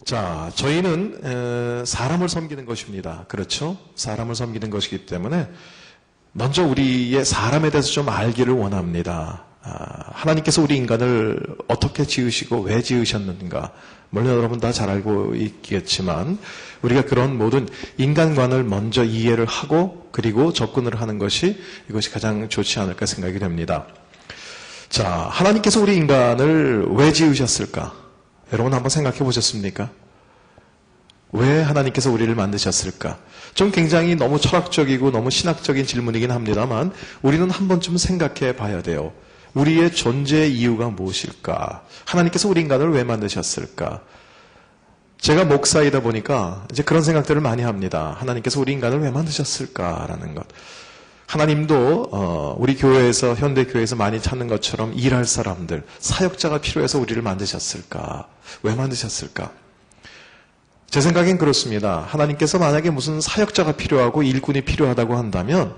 자, 저희는 사람을 섬기는 것입니다. 그렇죠? 사람을 섬기는 것이기 때문에 먼저 우리의 사람에 대해서 좀 알기를 원합니다. 하나님께서 우리 인간을 어떻게 지으시고 왜 지으셨는가, 물론 여러분 다 잘 알고 있겠지만 우리가 그런 모든 인간관을 먼저 이해를 하고 그리고 접근을 하는 것이 이것이 가장 좋지 않을까 생각이 됩니다. 자, 하나님께서 우리 인간을 왜 지으셨을까? 여러분 한번 생각해 보셨습니까? 왜 하나님께서 우리를 만드셨을까? 좀 굉장히 너무 철학적이고 너무 신학적인 질문이긴 합니다만 우리는 한 번쯤 생각해 봐야 돼요. 우리의 존재의 이유가 무엇일까? 하나님께서 우리 인간을 왜 만드셨을까? 제가 목사이다 보니까 이제 그런 생각들을 많이 합니다. 하나님께서 우리 인간을 왜 만드셨을까라는 것. 하나님도 우리 교회에서, 현대교회에서 많이 찾는 것처럼 일할 사람들, 사역자가 필요해서 우리를 만드셨을까? 왜 만드셨을까? 제 생각엔 그렇습니다. 하나님께서 만약에 무슨 사역자가 필요하고 일꾼이 필요하다고 한다면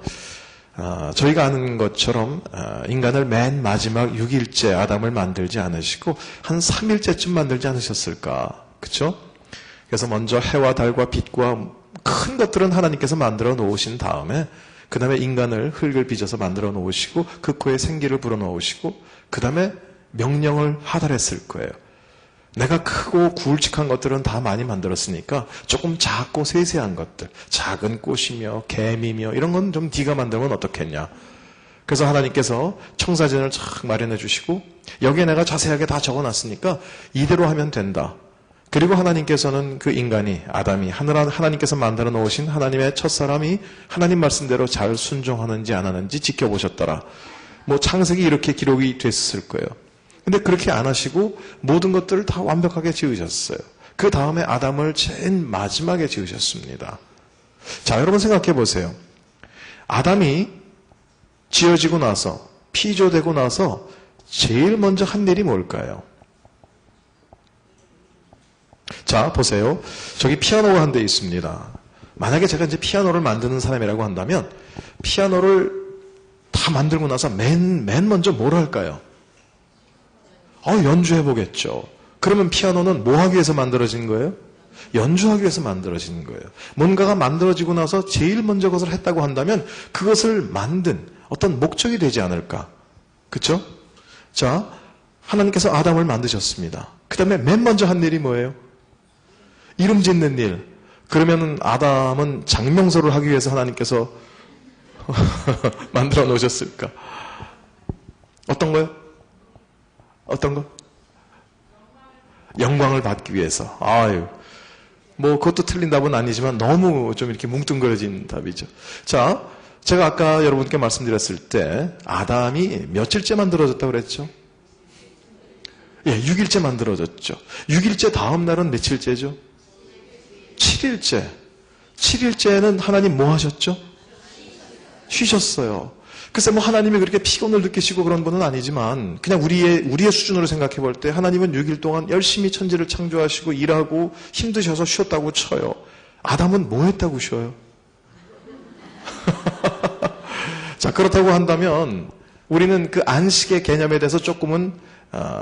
저희가 아는 것처럼 인간을 맨 마지막 6일째 아담을 만들지 않으시고 한 3일째쯤 만들지 않으셨을까? 그렇죠? 그래서 먼저 해와 달과 빛과 큰 것들은 하나님께서 만들어 놓으신 다음에 그 다음에 인간을 흙을 빚어서 만들어 놓으시고 그 코에 생기를 불어 넣으시고 그 다음에 명령을 하달했을 거예요. 내가 크고 굵직한 것들은 다 많이 만들었으니까 조금 작고 세세한 것들, 작은 꽃이며 개미며 이런 건 좀 네가 만들면 어떻겠냐. 그래서 하나님께서 청사진을 쫙 마련해 주시고 여기에 내가 자세하게 다 적어놨으니까 이대로 하면 된다. 그리고 하나님께서는 그 인간이, 아담이, 하나님께서 만들어 놓으신 하나님의 첫사람이 하나님 말씀대로 잘 순종하는지 안 하는지 지켜보셨더라. 뭐 창세기 이렇게 기록이 됐을 거예요. 근데 그렇게 안 하시고 모든 것들을 다 완벽하게 지으셨어요. 그 다음에 아담을 제일 마지막에 지으셨습니다. 자, 여러분 생각해 보세요. 아담이 지어지고 나서, 피조되고 나서 제일 먼저 한 일이 뭘까요? 자, 보세요. 저기 피아노가 한 대 있습니다. 만약에 제가 이제 피아노를 만드는 사람이라고 한다면 피아노를 다 만들고 나서 맨 먼저 뭘 할까요? 연주해 보겠죠. 그러면 피아노는 뭐 하기 위해서 만들어진 거예요? 연주하기 위해서 만들어진 거예요. 뭔가가 만들어지고 나서 제일 먼저 그것을 했다고 한다면 그것을 만든 어떤 목적이 되지 않을까? 그렇죠? 자, 하나님께서 아담을 만드셨습니다. 그 다음에 맨 먼저 한 일이 뭐예요? 이름 짓는 일. 그러면 아담은 장명소를 하기 위해서 하나님께서 만들어 놓으셨을까? 어떤 거요? 어떤 거? 영광을 받기 위해서. 뭐 그것도 틀린 답은 아니지만 너무 좀 이렇게 뭉뚱그려진 답이죠. 자, 제가 아까 여러분께 말씀드렸을 때 아담이 며칠째 만들어졌다고 그랬죠? 예, 6일째 만들어졌죠. 6일째 다음 날은 며칠째죠? 7일째. 7일째는 하나님 뭐 하셨죠? 쉬셨어요. 글쎄 뭐 하나님이 그렇게 피곤을 느끼시고 그런 분은 아니지만 그냥 우리의 수준으로 생각해 볼 때 하나님은 6일 동안 열심히 천지를 창조하시고 일하고 힘드셔서 쉬었다고 쳐요. 아담은 뭐 했다고 쉬어요? 자, 그렇다고 한다면 우리는 그 안식의 개념에 대해서 조금은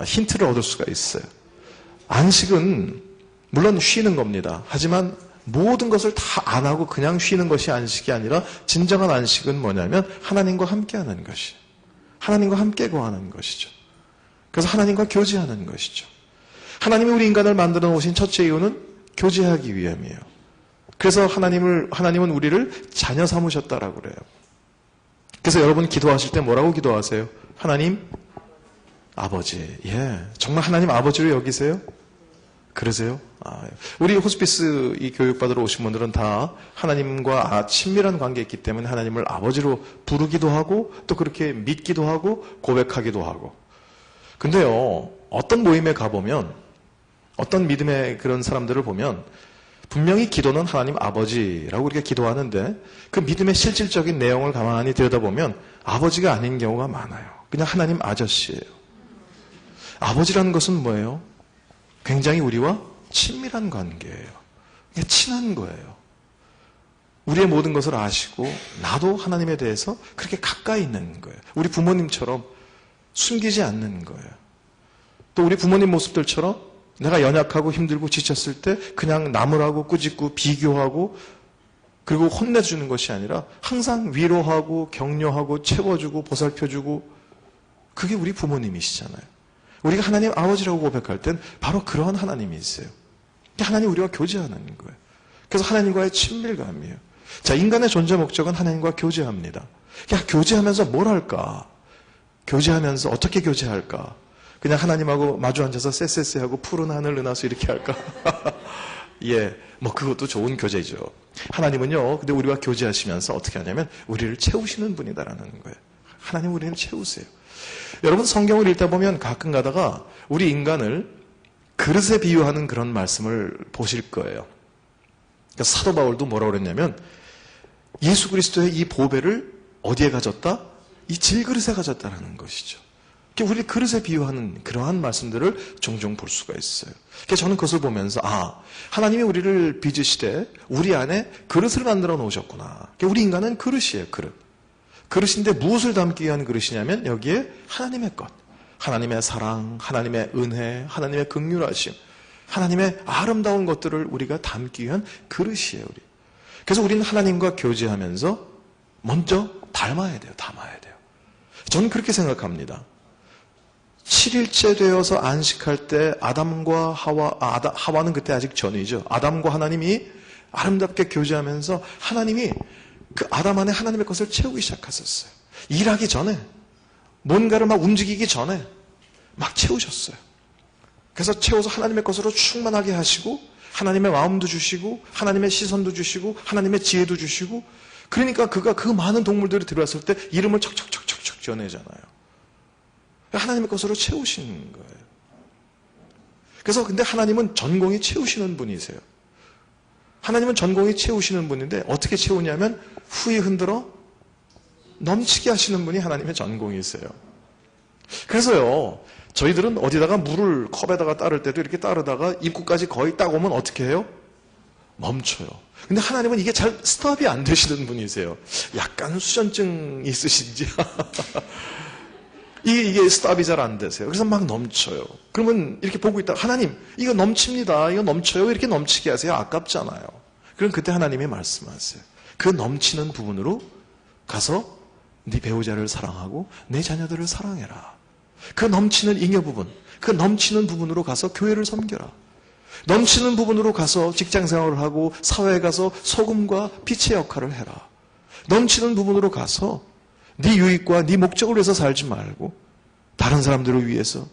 힌트를 얻을 수가 있어요. 안식은 물론 쉬는 겁니다. 하지만 모든 것을 다 안 하고 그냥 쉬는 것이 안식이 아니라 진정한 안식은 뭐냐면 하나님과 함께하는 것이, 하나님과 함께 거하는 것이죠. 그래서 하나님과 교제하는 것이죠. 하나님이 우리 인간을 만들어 놓으신 첫째 이유는 교제하기 위함이에요. 그래서 하나님은 우리를 자녀 삼으셨다라고 그래요. 그래서 여러분 기도하실 때 뭐라고 기도하세요? 하나님 아버지. 예, 정말 하나님 아버지로 여기세요? 그러세요? 우리 호스피스 이 교육받으러 오신 분들은 다 하나님과 친밀한 관계에 있기 때문에 하나님을 아버지로 부르기도 하고 또 그렇게 믿기도 하고 고백하기도 하고. 근데요, 어떤 모임에 가보면 어떤 믿음의 그런 사람들을 보면 분명히 기도는 하나님 아버지라고 우리가 기도하는데 그 믿음의 실질적인 내용을 가만히 들여다보면 아버지가 아닌 경우가 많아요. 그냥 하나님 아저씨예요. 아버지라는 것은 뭐예요? 굉장히 우리와 친밀한 관계예요. 친한 거예요. 우리의 모든 것을 아시고 나도 하나님에 대해서 그렇게 가까이 있는 거예요. 우리 부모님처럼 숨기지 않는 거예요. 또 우리 부모님 모습들처럼 내가 연약하고 힘들고 지쳤을 때 그냥 나무라고 꾸짖고 비교하고 그리고 혼내주는 것이 아니라 항상 위로하고 격려하고 채워주고 보살펴주고 그게 우리 부모님이시잖아요. 우리가 하나님 아버지라고 고백할 땐 바로 그러한 하나님이세요. 하나님 우리와 교제하는 거예요. 그래서 하나님과의 친밀감이에요. 자, 인간의 존재 목적은 하나님과 교제합니다. 교제하면서 뭘 할까? 교제하면서 어떻게 교제할까? 그냥 하나님하고 마주 앉아서 쎄쎄쎄하고 푸른 하늘 은하수 이렇게 할까? 예, 뭐 그것도 좋은 교제죠. 하나님은요, 근데 우리와 교제하시면서 어떻게 하냐면 우리를 채우시는 분이다라는 거예요. 하나님 우리를 채우세요. 여러분 성경을 읽다 보면 가끔 가다가 우리 인간을 그릇에 비유하는 그런 말씀을 보실 거예요. 그러니까 사도 바울도 뭐라고 그랬냐면 예수 그리스도의 이 보배를 어디에 가졌다? 이 질그릇에 가졌다는 것이죠. 우리 그릇에 비유하는 그러한 말씀들을 종종 볼 수가 있어요. 저는 그것을 보면서 하나님이 우리를 빚으시되 우리 안에 그릇을 만들어 놓으셨구나. 우리 인간은 그릇이에요. 그릇인데 무엇을 담기 위한 그릇이냐면 여기에 하나님의 것, 하나님의 사랑, 하나님의 은혜, 하나님의 긍휼하심, 하나님의 아름다운 것들을 우리가 담기 위한 그릇이에요. 그래서 우리는 하나님과 교제하면서 먼저 담아야 돼요. 저는 그렇게 생각합니다. 7일째 되어서 안식할 때 아담과 하와는 그때 아직 전이죠. 아담과 하나님이 아름답게 교제하면서 하나님이 그 아담 안에 하나님의 것을 채우기 시작하셨어요. 일하기 전에, 뭔가를 막 움직이기 전에 막 채우셨어요. 그래서 채워서 하나님의 것으로 충만하게 하시고 하나님의 마음도 주시고 하나님의 시선도 주시고 하나님의 지혜도 주시고 그러니까 그가 그 많은 동물들이 들어왔을 때 이름을 척척척척척 지어내잖아요. 하나님의 것으로 채우시는 거예요. 그래서 근데 하나님은 전공이 채우시는 분이세요. 하나님은 전공이 채우시는 분인데 어떻게 채우냐면 후에 흔들어 넘치게 하시는 분이 하나님의 전공이세요. 그래서요, 저희들은 어디다가 물을 컵에다가 따를 때도 이렇게 따르다가 입구까지 거의 딱 오면 어떻게 해요? 멈춰요. 근데 하나님은 이게 잘 스탑이 안 되시는 분이세요. 약간 수전증 있으신지 이게 스탑이 잘 안 되세요. 그래서 막 넘쳐요. 그러면 이렇게 보고 있다가 하나님 이거 넘칩니다. 이거 넘쳐요. 이렇게 넘치게 하세요. 아깝잖아요. 그럼 그때 하나님이 말씀하세요. 그 넘치는 부분으로 가서 네 배우자를 사랑하고 내 자녀들을 사랑해라. 그 넘치는 잉여 부분, 그 넘치는 부분으로 가서 교회를 섬겨라. 넘치는 부분으로 가서 직장생활을 하고 사회에 가서 소금과 빛의 역할을 해라. 넘치는 부분으로 가서 네 유익과 네 목적을 위해서 살지 말고 다른 사람들을 위해서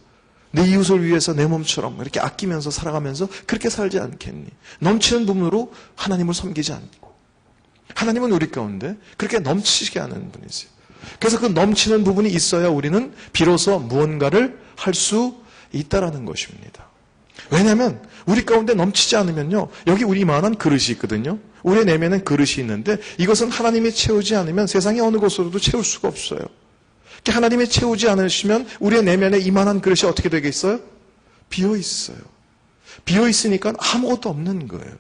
내 이웃을 위해서 내 몸처럼 이렇게 아끼면서 살아가면서 그렇게 살지 않겠니? 넘치는 부분으로 하나님을 섬기지 않고 하나님은 우리 가운데 그렇게 넘치게 하는 분이세요. 그래서 그 넘치는 부분이 있어야 우리는 비로소 무언가를 할 수 있다라는 것입니다. 왜냐하면 우리 가운데 넘치지 않으면요, 여기 우리만한 그릇이 있거든요. 우리 내면엔 그릇이 있는데 이것은 하나님이 채우지 않으면 세상의 어느 곳으로도 채울 수가 없어요. 하나님이 채우지 않으시면 우리의 내면에 이만한 그릇이 어떻게 되겠어요? 비어 있어요. 비어 있으니까 아무것도 없는 거예요.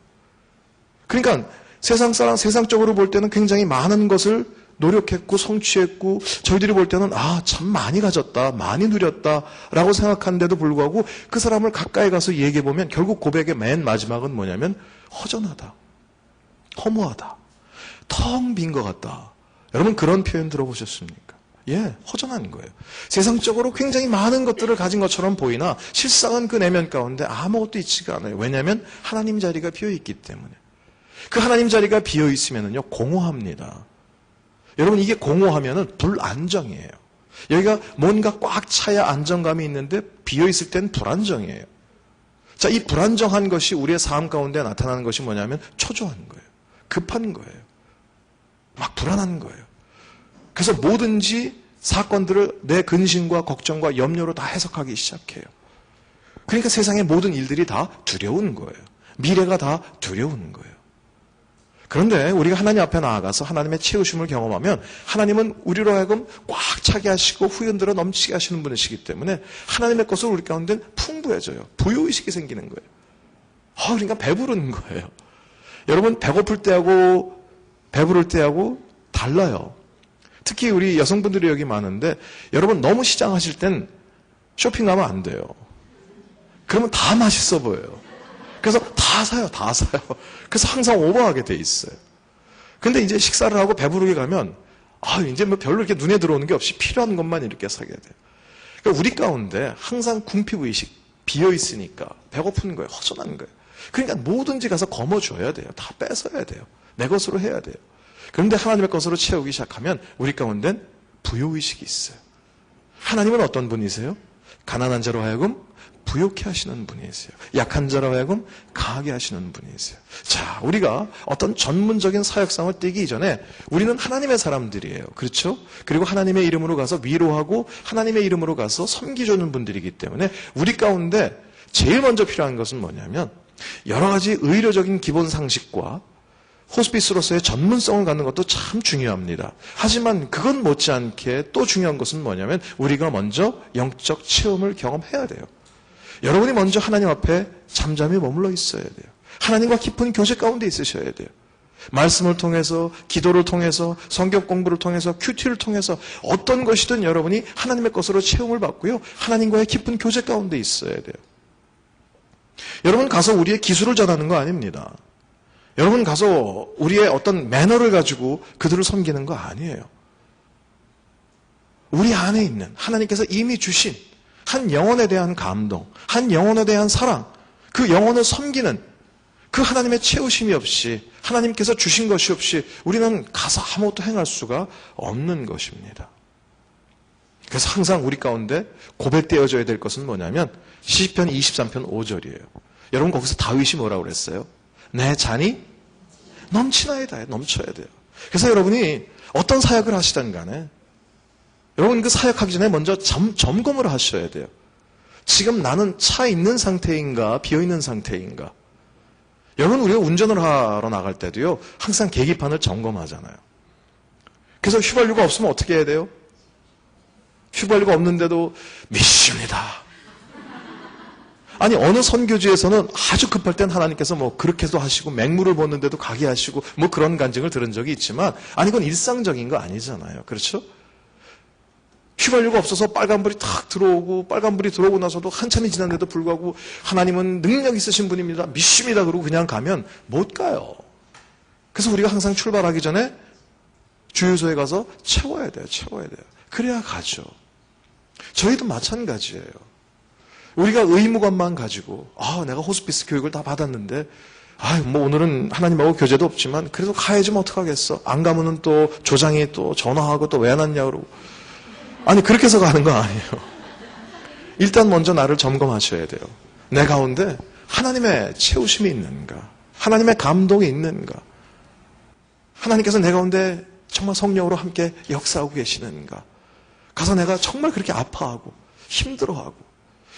그러니까 세상적으로 볼 때는 굉장히 많은 것을 노력했고 성취했고 저희들이 볼 때는 참 많이 가졌다, 많이 누렸다 라고 생각하는데도 불구하고 그 사람을 가까이 가서 얘기해 보면 결국 고백의 맨 마지막은 뭐냐면 허전하다, 허무하다, 텅 빈 것 같다. 여러분 그런 표현 들어보셨습니까? 예, 허전한 거예요. 세상적으로 굉장히 많은 것들을 가진 것처럼 보이나 실상은 그 내면 가운데 아무것도 있지가 않아요. 왜냐하면 하나님 자리가 비어있기 때문에. 그 하나님 자리가 비어있으면요 공허합니다. 여러분 이게 공허하면은 불안정이에요. 여기가 뭔가 꽉 차야 안정감이 있는데 비어있을 땐 불안정이에요. 자, 이 불안정한 것이 우리의 삶 가운데 나타나는 것이 뭐냐면 초조한 거예요. 급한 거예요. 막 불안한 거예요. 그래서 뭐든지 사건들을 내 근심과 걱정과 염려로 다 해석하기 시작해요. 그러니까 세상의 모든 일들이 다 두려운 거예요. 미래가 다 두려운 거예요. 그런데 우리가 하나님 앞에 나아가서 하나님의 채우심을 경험하면 하나님은 우리로 하여금 꽉 차게 하시고 후연들어 넘치게 하시는 분이시기 때문에 하나님의 것을 우리 가운데 풍부해져요. 부요의식이 생기는 거예요. 그러니까 배부른 거예요. 여러분 배고플 때하고 배부를 때하고 달라요. 특히 우리 여성분들이 여기 많은데 여러분 너무 시장하실 땐 쇼핑하면 안 돼요. 그러면 다 맛있어 보여요. 그래서 다 사요, 다 사요. 그래서 항상 오버하게 돼 있어요. 근데 이제 식사를 하고 배부르게 가면, 이제 뭐 별로 이렇게 눈에 들어오는 게 없이 필요한 것만 이렇게 사게 돼요. 그러니까 우리 가운데 항상 궁핍의식, 비어있으니까 배고픈 거예요, 허전한 거예요. 그러니까 뭐든지 가서 거머줘야 돼요. 다 뺏어야 돼요. 내 것으로 해야 돼요. 그런데 하나님의 것으로 채우기 시작하면 우리 가운데는 부요의식이 있어요. 하나님은 어떤 분이세요? 가난한 자로 하여금 부요케 하시는 분이세요. 약한 자로 하여금 강하게 하시는 분이세요. 자, 우리가 어떤 전문적인 사역상을 띄기 이전에 우리는 하나님의 사람들이에요. 그렇죠? 그리고 하나님의 이름으로 가서 위로하고 하나님의 이름으로 가서 섬기주는 분들이기 때문에 우리 가운데 제일 먼저 필요한 것은 뭐냐면 여러 가지 의료적인 기본 상식과 호스피스로서의 전문성을 갖는 것도 참 중요합니다. 하지만 그건 못지않게 또 중요한 것은 뭐냐면 우리가 먼저 영적 체험을 경험해야 돼요. 여러분이 먼저 하나님 앞에 잠잠히 머물러 있어야 돼요. 하나님과 깊은 교제 가운데 있으셔야 돼요. 말씀을 통해서, 기도를 통해서, 성경 공부를 통해서, 큐티를 통해서 어떤 것이든 여러분이 하나님의 것으로 체험을 받고요. 하나님과의 깊은 교제 가운데 있어야 돼요. 여러분 가서 우리의 기술을 전하는 거 아닙니다. 여러분 가서 우리의 어떤 매너를 가지고 그들을 섬기는 거 아니에요. 우리 안에 있는 하나님께서 이미 주신 한 영혼에 대한 감동, 한 영혼에 대한 사랑, 그 영혼을 섬기는 그 하나님의 채우심이 없이 하나님께서 주신 것이 없이 우리는 가서 아무것도 행할 수가 없는 것입니다. 그래서 항상 우리 가운데 고백되어져야 될 것은 뭐냐면 시편 23편 5절이에요. 여러분 거기서 다윗이 뭐라고 그랬어요? 내 잔이 넘치나이다. 넘쳐야 돼요. 그래서 여러분이 어떤 사역을 하시든 간에 여러분 그 사역하기 전에 먼저 점검을 하셔야 돼요. 지금 나는 차 있는 상태인가 비어있는 상태인가. 여러분 우리가 운전을 하러 나갈 때도요. 항상 계기판을 점검하잖아요. 그래서 휘발유가 없으면 어떻게 해야 돼요? 휘발유가 없는데도 믿습니다. 아니 어느 선교지에서는 아주 급할 땐 하나님께서 뭐 그렇게도 하시고 맹물을 붓는데도 가게 하시고 뭐 그런 간증을 들은 적이 있지만 아니 그건 일상적인 거 아니잖아요. 그렇죠? 휘발유가 없어서 빨간불이 탁 들어오고 빨간불이 들어오고 나서도 한참이 지났는데도 불구하고 하나님은 능력 있으신 분입니다. 믿습니다. 그러고 그냥 가면 못 가요. 그래서 우리가 항상 출발하기 전에 주유소에 가서 채워야 돼요. 채워야 돼요. 그래야 가죠. 저희도 마찬가지예요. 우리가 의무감만 가지고 내가 호스피스 교육을 다 받았는데 뭐 오늘은 하나님하고 교제도 없지만 그래도 가야지 뭐 어떡하겠어. 안 가면은 또 조장이 또 전화하고 또 왜 안 왔냐 그러고 아니 그렇게 해서 가는 거 아니에요. 일단 먼저 나를 점검하셔야 돼요. 내 가운데 하나님의 채우심이 있는가? 하나님의 감동이 있는가? 하나님께서 내 가운데 정말 성령으로 함께 역사하고 계시는가? 가서 내가 정말 그렇게 아파하고 힘들어하고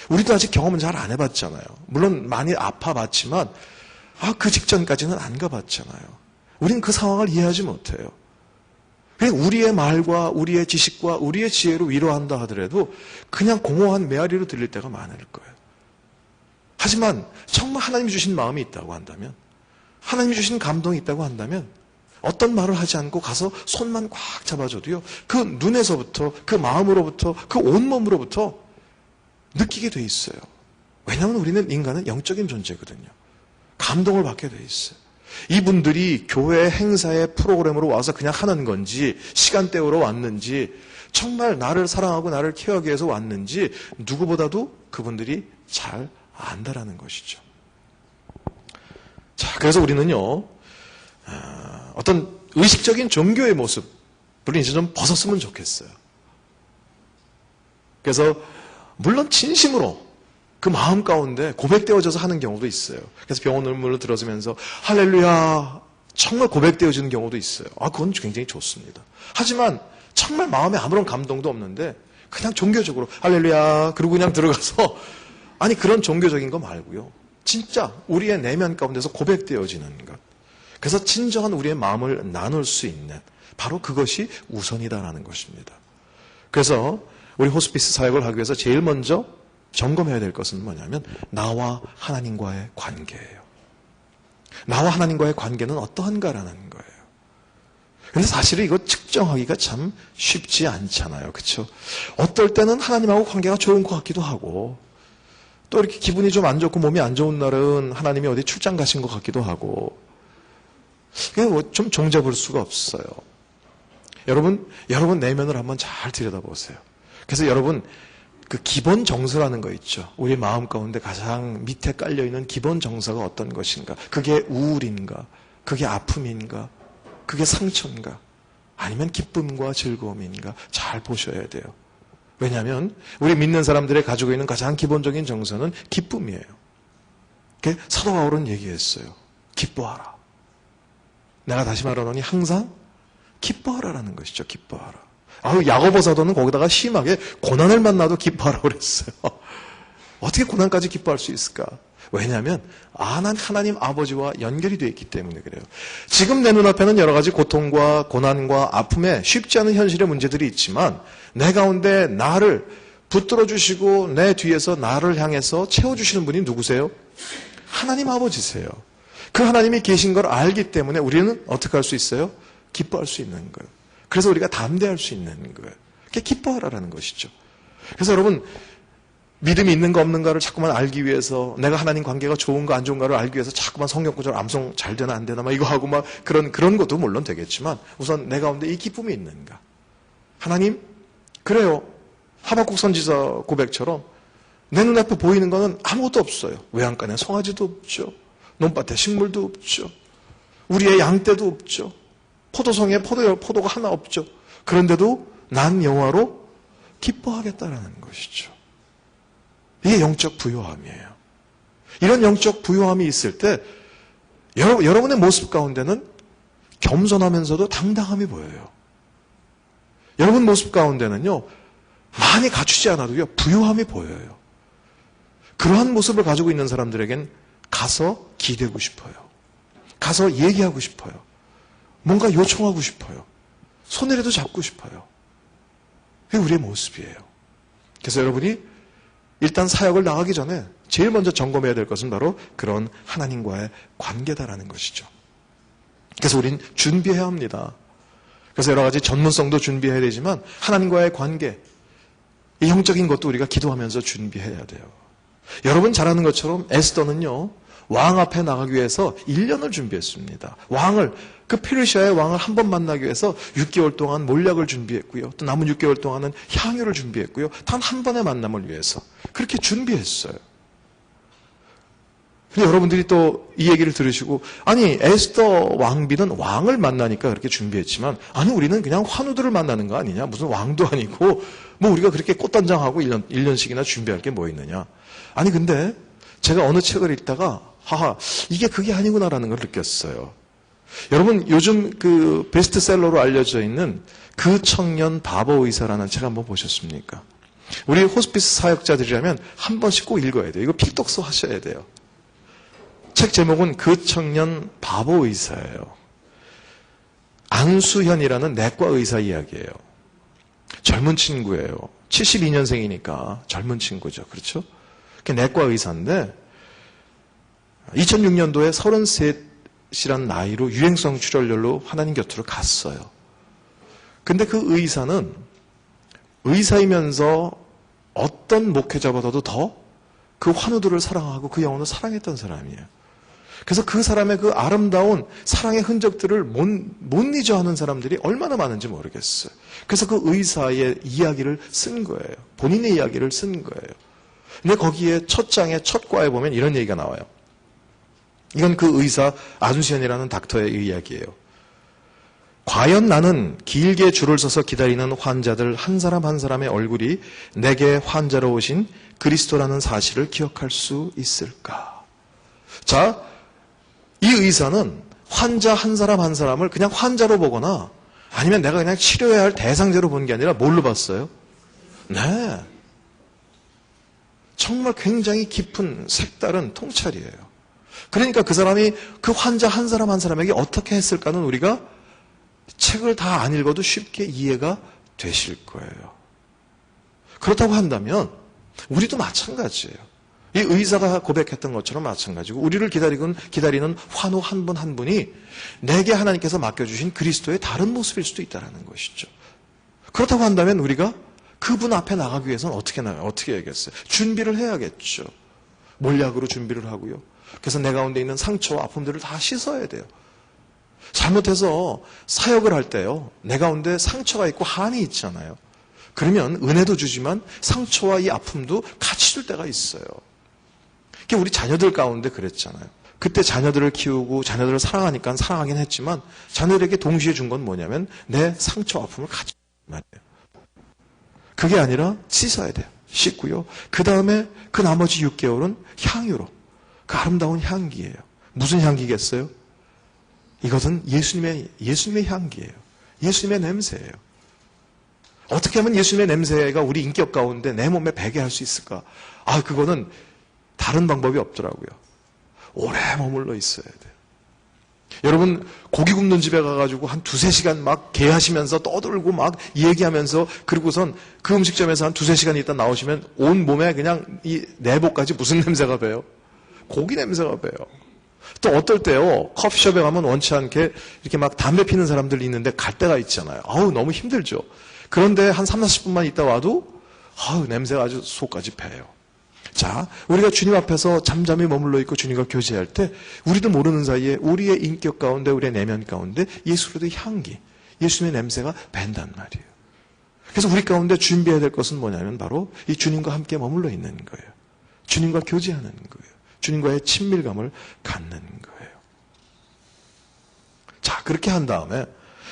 우리도 아직 경험은 잘 안 해봤잖아요. 물론 많이 아파봤지만 그 직전까지는 안 가봤잖아요. 우린 그 상황을 이해하지 못해요. 그냥 우리의 말과 우리의 지식과 우리의 지혜로 위로한다 하더라도 그냥 공허한 메아리로 들릴 때가 많을 거예요. 하지만 정말 하나님이 주신 마음이 있다고 한다면 하나님이 주신 감동이 있다고 한다면 어떤 말을 하지 않고 가서 손만 꽉 잡아줘도요. 그 눈에서부터 그 마음으로부터 그 온몸으로부터 느끼게 돼 있어요. 왜냐하면 우리는 인간은 영적인 존재거든요. 감동을 받게 돼 있어요. 이분들이 교회 행사의 프로그램으로 와서 그냥 하는 건지 시간 때우러 왔는지 정말 나를 사랑하고 나를 케어하기 위해서 왔는지 누구보다도 그분들이 잘 안다라는 것이죠. 자, 그래서 우리는요 어떤 의식적인 종교의 모습을 이제 좀 벗었으면 좋겠어요. 그래서 물론 진심으로 그 마음 가운데 고백되어져서 하는 경우도 있어요. 그래서 병원 눈물을 들어주면서 할렐루야 정말 고백되어지는 경우도 있어요. 그건 굉장히 좋습니다. 하지만 정말 마음에 아무런 감동도 없는데 그냥 종교적으로 할렐루야 그러고 그냥 들어가서 아니 그런 종교적인 거 말고요. 진짜 우리의 내면 가운데서 고백되어지는 것. 그래서 진정한 우리의 마음을 나눌 수 있는 바로 그것이 우선이다라는 것입니다. 그래서 우리 호스피스 사역을 하기 위해서 제일 먼저 점검해야 될 것은 뭐냐면 나와 하나님과의 관계예요. 나와 하나님과의 관계는 어떠한가라는 거예요. 근데 사실은 이거 측정하기가 참 쉽지 않잖아요. 그렇죠? 어떨 때는 하나님하고 관계가 좋은 것 같기도 하고 또 이렇게 기분이 좀 안 좋고 몸이 안 좋은 날은 하나님이 어디 출장 가신 것 같기도 하고, 좀 종잡을 수가 없어요. 여러분 내면을 한번 잘 들여다보세요. 그래서 여러분, 그 기본 정서라는 거 있죠. 우리 마음 가운데 가장 밑에 깔려있는 기본 정서가 어떤 것인가? 그게 우울인가? 그게 아픔인가? 그게 상처인가? 아니면 기쁨과 즐거움인가? 잘 보셔야 돼요. 왜냐하면 우리 믿는 사람들이 가지고 있는 가장 기본적인 정서는 기쁨이에요. 사도 바울은 얘기했어요. 기뻐하라. 내가 다시 말하노니 항상 기뻐하라라는 것이죠. 기뻐하라. 야고보 사도는 거기다가 심하게 고난을 만나도 기뻐하라고 그랬어요. 어떻게 고난까지 기뻐할 수 있을까? 왜냐하면 난 하나님 아버지와 연결이 되어 있기 때문에 그래요. 지금 내 눈앞에는 여러 가지 고통과 고난과 아픔에 쉽지 않은 현실의 문제들이 있지만 내 가운데 나를 붙들어 주시고 내 뒤에서 나를 향해서 채워주시는 분이 누구세요? 하나님 아버지세요. 그 하나님이 계신 걸 알기 때문에 우리는 어떻게 할 수 있어요? 기뻐할 수 있는 거예요. 그래서 우리가 담대할 수 있는 거예요. 그게 기뻐하라는 것이죠. 그래서 여러분, 믿음이 있는가 없는가를 자꾸만 알기 위해서, 내가 하나님 관계가 좋은가 안 좋은가를 알기 위해서 자꾸만 성경 구절 암송 잘 되나 안 되나 막 이거 하고 막 그런 것도 물론 되겠지만, 우선 내 가운데 이 기쁨이 있는가? 하나님, 그래요. 하박국 선지자 고백처럼 내 눈앞에 보이는 거는 아무것도 없어요. 외양간에 송아지도 없죠. 논밭에 식물도 없죠. 우리의 양떼도 없죠. 포도송에 포도가 하나 없죠. 그런데도 난 여호와로 기뻐하겠다라는 것이죠. 이게 영적 부요함이에요. 이런 영적 부요함이 있을 때 여러분의 모습 가운데는 겸손하면서도 당당함이 보여요. 여러분 모습 가운데는요, 많이 갖추지 않아도요, 부요함이 보여요. 그러한 모습을 가지고 있는 사람들에겐 가서 기대고 싶어요. 가서 얘기하고 싶어요. 뭔가 요청하고 싶어요. 손이라도 잡고 싶어요. 그게 우리의 모습이에요. 그래서 여러분이 일단 사역을 나가기 전에 제일 먼저 점검해야 될 것은 바로 그런 하나님과의 관계다라는 것이죠. 그래서 우린 준비해야 합니다. 그래서 여러 가지 전문성도 준비해야 되지만 하나님과의 관계, 이 영적인 것도 우리가 기도하면서 준비해야 돼요. 여러분 잘 아는 것처럼 에스더는요, 왕 앞에 나가기 위해서 1년을 준비했습니다. 그 페르시아의 왕을 한 번 만나기 위해서 6개월 동안 몰약을 준비했고요. 또 남은 6개월 동안은 향유를 준비했고요. 단 한 번의 만남을 위해서 그렇게 준비했어요. 근데 여러분들이 또 이 얘기를 들으시고, 아니 에스더 왕비는 왕을 만나니까 그렇게 준비했지만, 아니 우리는 그냥 환우들을 만나는 거 아니냐? 무슨 왕도 아니고 뭐 우리가 그렇게 꽃단장하고 1년씩이나 준비할 게 뭐 있느냐? 아니 근데 제가 어느 책을 읽다가 이게 그게 아니구나라는 걸 느꼈어요. 여러분 요즘 그 베스트셀러로 알려져 있는 그 청년 바보 의사라는 책 한번 보셨습니까? 우리 호스피스 사역자들이라면 한 번씩 꼭 읽어야 돼요. 이거 필독서 하셔야 돼요. 책 제목은 그 청년 바보 의사예요. 안수현이라는 내과 의사 이야기예요. 젊은 친구예요. 72년생이니까 젊은 친구죠. 그렇죠? 내과 의사인데 2006년도에 33이라는 나이로 유행성 출혈열로 하나님 곁으로 갔어요. 근데 그 의사는 의사이면서 어떤 목회자보다도 더 그 환우들을 사랑하고 그 영혼을 사랑했던 사람이에요. 그래서 그 사람의 그 아름다운 사랑의 흔적들을 못 잊어 하는 사람들이 얼마나 많은지 모르겠어요. 그래서 그 의사의 이야기를 쓴 거예요. 본인의 이야기를 쓴 거예요. 근데 거기에 첫 장에 첫 과에 보면 이런 얘기가 나와요. 이건 그 의사 아주시안이라는 닥터의 이야기예요. 과연 나는 길게 줄을 서서 기다리는 환자들 한 사람 한 사람의 얼굴이 내게 환자로 오신 그리스도라는 사실을 기억할 수 있을까? 자, 이 의사는 환자 한 사람 한 사람을 그냥 환자로 보거나 아니면 내가 그냥 치료해야 할 대상자로 본 게 아니라 뭘로 봤어요? 네. 정말 굉장히 깊은 색다른 통찰이에요. 그러니까 그 사람이 그 환자 한 사람 한 사람에게 어떻게 했을까는 우리가 책을 다 안 읽어도 쉽게 이해가 되실 거예요. 그렇다고 한다면 우리도 마찬가지예요. 이 의사가 고백했던 것처럼 마찬가지고 우리를 기다리는 환우 한 분 한 분이 내게 하나님께서 맡겨주신 그리스도의 다른 모습일 수도 있다는 것이죠. 그렇다고 한다면 우리가 그분 앞에 나가기 위해서는 어떻게 해야겠어요? 준비를 해야겠죠. 몰약으로 준비를 하고요. 그래서 내 가운데 있는 상처와 아픔들을 다 씻어야 돼요. 잘못해서 사역을 할 때요, 내 가운데 상처가 있고 한이 있잖아요. 그러면 은혜도 주지만 상처와 이 아픔도 같이 줄 때가 있어요. 그게 우리 자녀들 가운데 그랬잖아요. 그때 자녀들을 키우고 자녀들을 사랑하니까 사랑하긴 했지만 자녀들에게 동시에 준 건 뭐냐면 내 상처와 아픔을 같이 말이에요. 그게 아니라 씻어야 돼요. 씻고요. 그 다음에 그 나머지 6개월은 향유로, 그 아름다운 향기예요. 무슨 향기겠어요? 이것은 예수님의 향기예요. 예수님의 냄새예요. 어떻게 하면 예수님의 냄새가 우리 인격 가운데 내 몸에 배게 할 수 있을까? 그거는 다른 방법이 없더라고요. 오래 머물러 있어야 돼요. 여러분, 고기 굽는 집에 가가지고 한 2-3시간 막 개하시면서 떠들고 막 얘기하면서 그리고선 그 음식점에서 한 2-3시간 있다 나오시면 온 몸에 그냥 이 내복까지 무슨 냄새가 배요? 고기 냄새가 배요. 또 어떨 때요, 커피숍에 가면 원치 않게 이렇게 막 담배 피는 사람들이 있는데 갈 때가 있잖아요. 너무 힘들죠. 그런데 한 30-40분만 있다 와도 냄새가 아주 속까지 배요. 자, 우리가 주님 앞에서 잠잠히 머물러 있고 주님과 교제할 때 우리도 모르는 사이에 우리의 인격 가운데, 우리의 내면 가운데 예수로의 향기, 예수님의 냄새가 밴단 말이에요. 그래서 우리 가운데 준비해야 될 것은 뭐냐면 바로 이 주님과 함께 머물러 있는 거예요. 주님과 교제하는 거예요. 주님과의 친밀감을 갖는 거예요. 자, 그렇게 한 다음에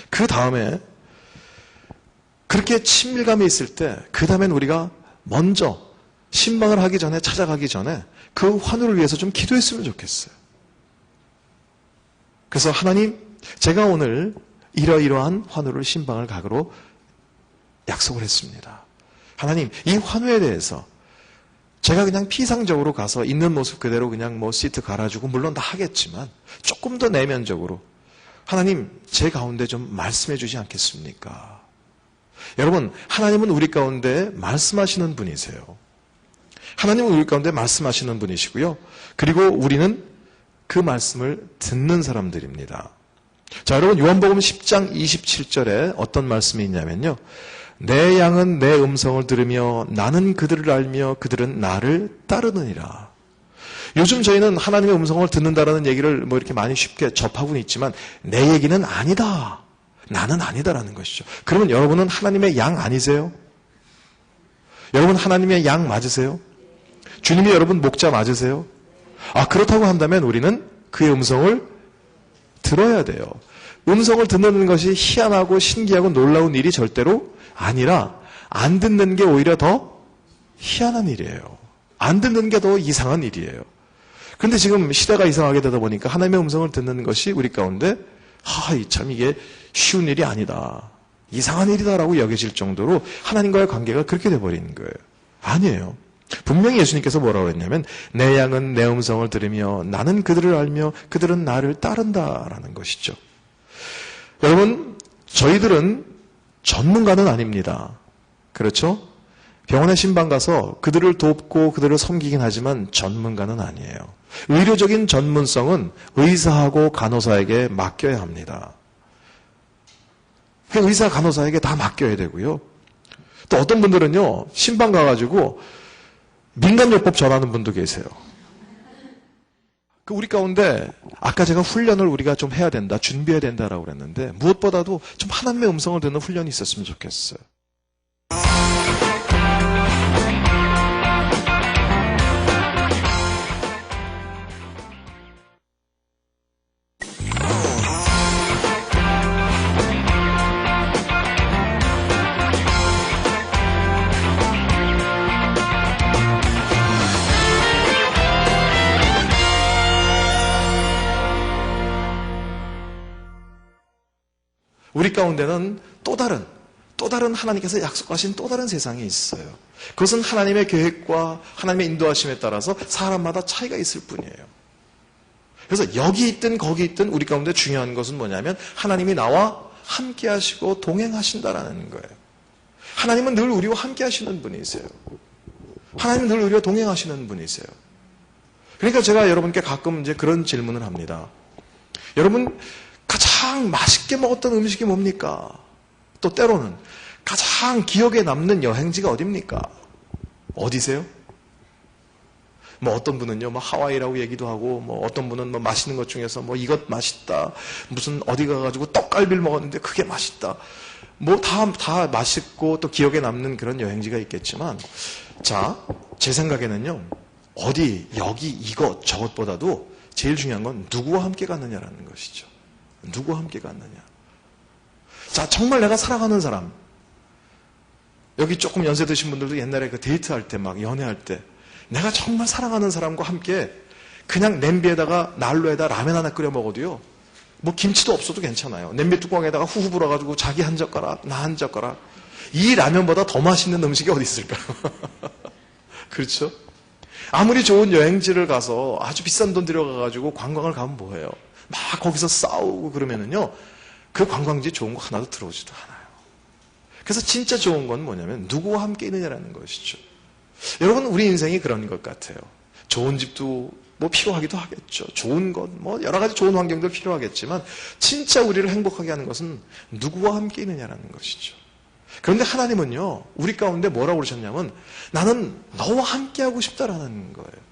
그 다음에 그렇게 친밀감이 있을 때 그 다음엔 우리가 먼저 신방을 하기 전에, 찾아가기 전에 그 환우를 위해서 좀 기도했으면 좋겠어요. 그래서 하나님, 제가 오늘 이러이러한 환우를 신방을 가기로 약속을 했습니다. 하나님, 이 환우에 대해서 제가 그냥 피상적으로 가서 있는 모습 그대로 그냥 시트 갈아주고 물론 다 하겠지만 조금 더 내면적으로 하나님, 제 가운데 좀 말씀해 주지 않겠습니까? 여러분, 하나님은 우리 가운데 말씀하시는 분이세요. 하나님은 우리 가운데 말씀하시는 분이시고요. 그리고 우리는 그 말씀을 듣는 사람들입니다. 자, 여러분, 요한복음 10장 27절에 어떤 말씀이 있냐면요. 내 양은 내 음성을 들으며 나는 그들을 알며 그들은 나를 따르느니라. 요즘 저희는 하나님의 음성을 듣는다라는 얘기를 이렇게 많이 쉽게 접하고는 있지만 내 얘기는 아니다. 나는 아니다라는 것이죠. 그러면 여러분은 하나님의 양 아니세요? 여러분 하나님의 양 맞으세요? 주님이 여러분 목자 맞으세요? 그렇다고 한다면 우리는 그의 음성을 들어야 돼요. 음성을 듣는 것이 희한하고 신기하고 놀라운 일이 절대로 아니라 안 듣는 게 오히려 더 희한한 일이에요. 안 듣는 게 더 이상한 일이에요. 그런데 지금 시대가 이상하게 되다 보니까 하나님의 음성을 듣는 것이 우리 가운데 참 이게 쉬운 일이 아니다. 이상한 일이다라고 여겨질 정도로 하나님과의 관계가 그렇게 돼버리는 거예요. 아니에요. 분명히 예수님께서 뭐라고 했냐면 내 양은 내 음성을 들으며 나는 그들을 알며 그들은 나를 따른다라는 것이죠. 여러분, 저희들은 전문가는 아닙니다. 그렇죠? 병원에 신방 가서 그들을 돕고 그들을 섬기긴 하지만 전문가는 아니에요. 의료적인 전문성은 의사하고 간호사에게 맡겨야 합니다. 의사, 간호사에게 다 맡겨야 되고요. 또 어떤 분들은요, 신방 가가지고 민간요법 전하는 분도 계세요. 우리 가운데 아까 제가 훈련을 우리가 좀 해야 된다, 준비해야 된다라고 그랬는데 무엇보다도 좀 하나님의 음성을 듣는 훈련이 있었으면 좋겠어요. 우리 가운데는 또 다른 하나님께서 약속하신 또 다른 세상이 있어요. 그것은 하나님의 계획과 하나님의 인도하심에 따라서 사람마다 차이가 있을 뿐이에요. 그래서 여기 있든 거기 있든 우리 가운데 중요한 것은 뭐냐면 하나님이 나와 함께 하시고 동행하신다라는 거예요. 하나님은 늘 우리와 함께 하시는 분이세요. 하나님은 늘 우리와 동행하시는 분이세요. 그러니까 제가 여러분께 가끔 이제 그런 질문을 합니다. 여러분, 가장 맛있게 먹었던 음식이 뭡니까? 또 때로는 가장 기억에 남는 여행지가 어딥니까? 어디세요? 뭐 어떤 분은요, 뭐 하와이라고 얘기도 하고, 뭐 어떤 분은 뭐 맛있는 것 중에서 뭐 이것 맛있다. 무슨 어디 가가지고 떡갈비를 먹었는데 그게 맛있다. 뭐 다 맛있고 또 기억에 남는 그런 여행지가 있겠지만, 자, 제 생각에는요, 어디, 여기, 이것, 저것보다도 제일 중요한 건 누구와 함께 갔느냐라는 것이죠. 누구와 함께 갔느냐. 자, 정말 내가 사랑하는 사람. 여기 조금 연세 드신 분들도 옛날에 그 데이트할 때, 막 연애할 때, 내가 정말 사랑하는 사람과 함께 그냥 냄비에다가 난로에다 라면 하나 끓여 먹어도요, 뭐 김치도 없어도 괜찮아요. 냄비 뚜껑에다가 후후 불어가지고 자기 한 젓가락, 나 한 젓가락. 이 라면보다 더 맛있는 음식이 어디 있을까요? 그렇죠? 아무리 좋은 여행지를 가서 아주 비싼 돈 들여가가지고 관광을 가면 뭐해요? 막 거기서 싸우고 그러면은요, 그 관광지 좋은 거 하나도 들어오지도 않아요. 그래서 진짜 좋은 건 뭐냐면 누구와 함께 있느냐라는 것이죠. 여러분, 우리 인생이 그런 것 같아요. 좋은 집도 뭐 필요하기도 하겠죠. 좋은 것, 뭐 여러 가지 좋은 환경도 필요하겠지만 진짜 우리를 행복하게 하는 것은 누구와 함께 있느냐라는 것이죠. 그런데 하나님은요, 우리 가운데 뭐라고 그러셨냐면 나는 너와 함께 하고 싶다라는 거예요.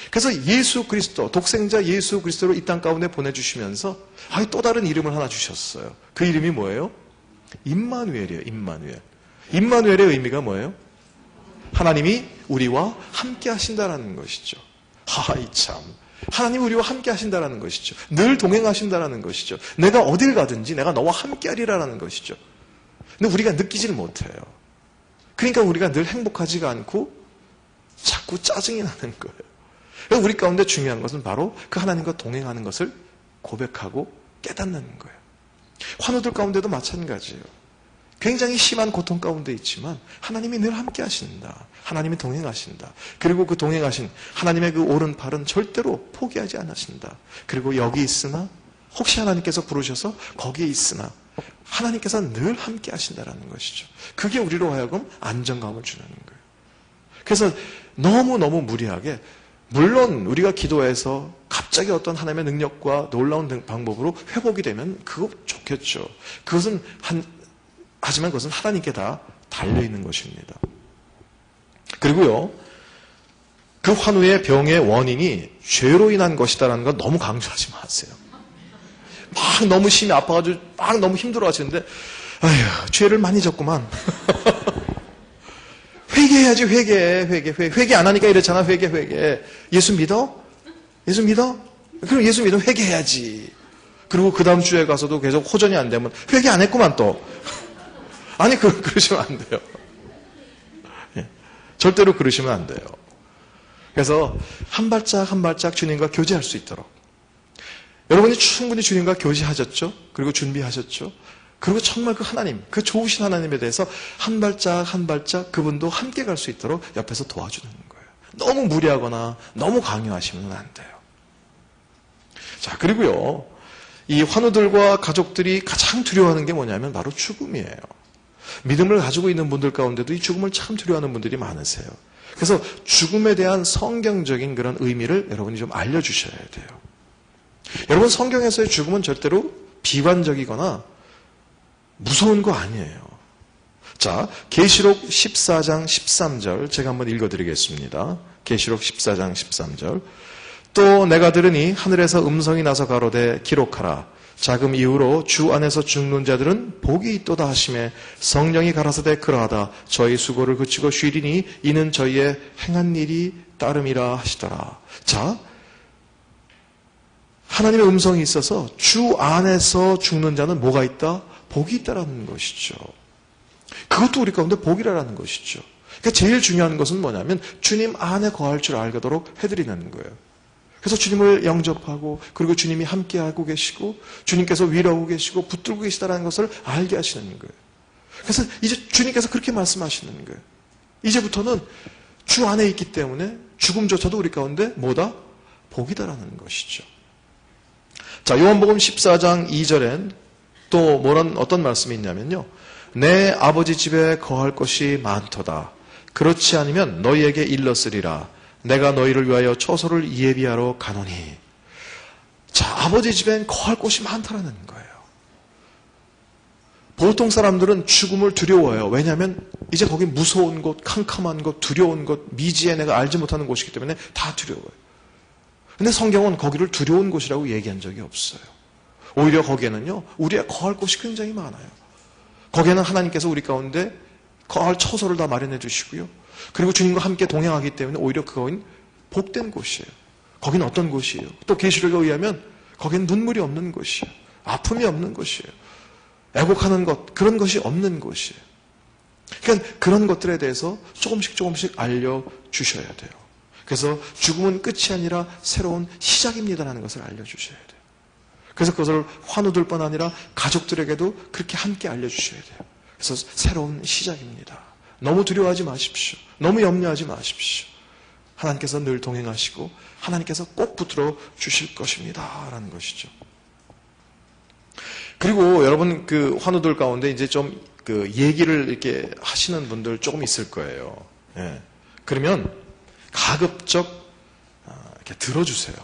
그래서 예수 그리스도, 독생자 예수 그리스도를 이 땅 가운데 보내주시면서 또 다른 이름을 하나 주셨어요. 그 이름이 뭐예요? 임마누엘이에요. 임마누엘. 임마누엘의 의미가 뭐예요? 하나님이 우리와 함께 하신다라는 것이죠. 하이 참. 하나님이 우리와 함께 하신다라는 것이죠. 늘 동행하신다라는 것이죠. 내가 어딜 가든지 내가 너와 함께 하리라라는 것이죠. 근데 우리가 느끼지를 못해요. 그러니까 우리가 늘 행복하지가 않고 자꾸 짜증이 나는 거예요. 우리 가운데 중요한 것은 바로 그 하나님과 동행하는 것을 고백하고 깨닫는 거예요. 환우들 가운데도 마찬가지예요. 굉장히 심한 고통 가운데 있지만 하나님이 늘 함께 하신다. 하나님이 동행하신다. 그리고 그 동행하신 하나님의 그 오른팔은 절대로 포기하지 않으신다. 그리고 여기 있으나 혹시 하나님께서 부르셔서 거기에 있으나 하나님께서 늘 함께 하신다라는 것이죠. 그게 우리로 하여금 안정감을 주는 거예요. 그래서 너무너무 무리하게, 물론 우리가 기도해서 갑자기 어떤 하나님의 능력과 놀라운 방법으로 회복이 되면 그거 좋겠죠. 하지만 그것은 하나님께 다 달려있는 것입니다. 그리고요, 그 환우의 병의 원인이 죄로 인한 것이다라는 건 너무 강조하지 마세요. 막 너무 심히 아파가지고 막 너무 힘들어 하시는데, 아휴, 죄를 많이 졌구만. 회개해야지, 회개 안 하니까 이렇잖아, 회개. 예수 믿어? 예수 믿어? 그럼 예수 믿으면 회개해야지. 그리고 그 다음 주에 가서도 계속 호전이 안 되면 회개 안 했구만 또. 아니, 그러시면 안 돼요. 예, 절대로 그러시면 안 돼요. 그래서 한 발짝 한 발짝 주님과 교제할 수 있도록. 여러분이 충분히 주님과 교제하셨죠? 그리고 준비하셨죠? 그리고 정말 그 하나님, 그 좋으신 하나님에 대해서 한 발짝 한 발짝 그분도 함께 갈 수 있도록 옆에서 도와주는 거예요. 너무 무리하거나 너무 강요하시면 안 돼요. 자, 그리고요, 이 환우들과 가족들이 가장 두려워하는 게 뭐냐면 바로 죽음이에요. 믿음을 가지고 있는 분들 가운데도 이 죽음을 참 두려워하는 분들이 많으세요. 그래서 죽음에 대한 성경적인 그런 의미를 여러분이 좀 알려주셔야 돼요. 여러분, 성경에서의 죽음은 절대로 비관적이거나 무서운 거 아니에요. 자, 계시록 14장 13절 제가 한번 읽어드리겠습니다. 계시록 14장 13절. 또 내가 들으니 하늘에서 음성이 나서 가로되 기록하라. 자금 이후로 주 안에서 죽는 자들은 복이 있도다 하시매 성령이 가라사대 그러하다. 저희 수고를 그치고 쉬리니 이는 저희의 행한 일이 따름이라 하시더라. 자, 하나님의 음성이 있어서 주 안에서 죽는 자는 뭐가 있다? 복이 있다라는 것이죠. 그것도 우리 가운데 복이라는 것이죠. 그러니까 제일 중요한 것은 뭐냐면 주님 안에 거할 줄 알도록 해드리는 거예요. 그래서 주님을 영접하고 그리고 주님이 함께하고 계시고 주님께서 위로하고 계시고 붙들고 계시다는 것을 알게 하시는 거예요. 그래서 이제 주님께서 그렇게 말씀하시는 거예요. 이제부터는 주 안에 있기 때문에 죽음조차도 우리 가운데 뭐다? 복이다라는 것이죠. 자, 요한복음 14장 2절엔 또 어떤 말씀이 있냐면요. 내 아버지 집에 거할 것이 많도다. 그렇지 않으면 너희에게 일렀으리라. 내가 너희를 위하여 처소를 예비하러 가노니. 자, 아버지 집엔 거할 곳이 많다라는 거예요. 보통 사람들은 죽음을 두려워해요. 왜냐하면 이제 거기 무서운 곳, 캄캄한 곳, 두려운 곳, 미지의 내가 알지 못하는 곳이기 때문에 다 두려워요. 근데 성경은 거기를 두려운 곳이라고 얘기한 적이 없어요. 오히려 거기에는요, 우리가 거할 곳이 굉장히 많아요. 거기에는 하나님께서 우리 가운데 거할 처소를 다 마련해 주시고요. 그리고 주님과 함께 동행하기 때문에 오히려 그거는 복된 곳이에요. 거기는 어떤 곳이에요? 또 계시록에 의하면 거기는 눈물이 없는 곳이에요. 아픔이 없는 곳이에요. 애곡하는 것, 그런 것이 없는 곳이에요. 그러니까 그런 것들에 대해서 조금씩 알려주셔야 돼요. 그래서 죽음은 끝이 아니라 새로운 시작입니다라는 것을 알려주셔야 돼요. 그래서 그것을 환우들 뿐 아니라 가족들에게도 그렇게 함께 알려주셔야 돼요. 그래서 새로운 시작입니다. 너무 두려워하지 마십시오. 너무 염려하지 마십시오. 하나님께서 늘 동행하시고 하나님께서 꼭 붙들어 주실 것입니다. 라는 것이죠. 그리고 여러분 그 환우들 가운데 이제 좀 그 얘기를 이렇게 하시는 분들 조금 있을 거예요. 예. 그러면 가급적 이렇게 들어주세요.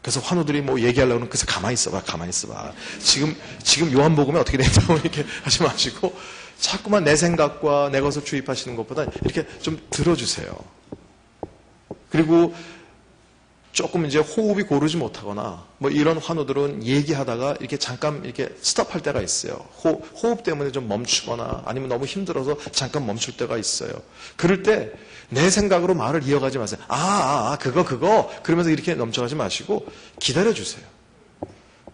그래서 환우들이 뭐 얘기하려고 하면 그래서 가만히 있어봐. 지금 요한복음에 어떻게 된다고 이렇게 하지 마시고 자꾸만 내 생각과 내 것을 주입하시는 것보다 이렇게 좀 들어주세요. 그리고 조금 이제 호흡이 고르지 못하거나 뭐 이런 환우들은 얘기하다가 이렇게 잠깐 이렇게 스톱할 때가 있어요. 호흡 때문에 좀 멈추거나 아니면 너무 힘들어서 잠깐 멈출 때가 있어요. 그럴 때 내 생각으로 말을 이어가지 마세요. 그거 그러면서 이렇게 넘쳐가지 마시고 기다려주세요.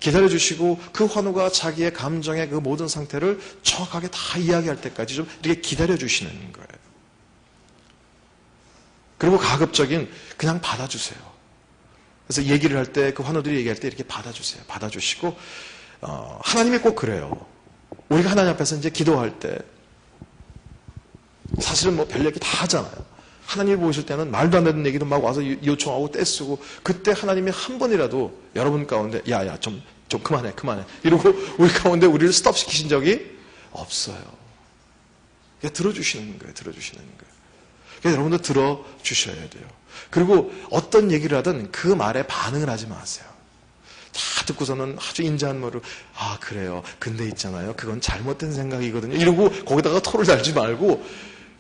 기다려주시고 그 환우가 자기의 감정의 그 모든 상태를 정확하게 다 이야기할 때까지 좀 이렇게 기다려주시는 거예요. 그리고 가급적인 그냥 받아주세요. 그래서 얘기를 할 때, 그 환우들이 얘기할 때 이렇게 받아주세요. 받아주시고, 하나님이 꼭 그래요. 우리가 하나님 앞에서 이제 기도할 때, 사실은 뭐 별 얘기 다 하잖아요. 하나님이 보실 때는 말도 안 되는 얘기도 막 와서 요청하고 떼쓰고, 그때 하나님이 한 번이라도 여러분 가운데, 좀 그만해. 이러고 우리 가운데 우리를 스톱시키신 적이 없어요. 그러니까 들어주시는 거예요. 그러니까 여러분도 들어주셔야 돼요. 그리고 어떤 얘기를 하든 그 말에 반응을 하지 마세요. 다 듣고서는 아주 인자한 말로 그래요. 근데 있잖아요. 그건 잘못된 생각이거든요. 이러고 거기다가 토를 달지 말고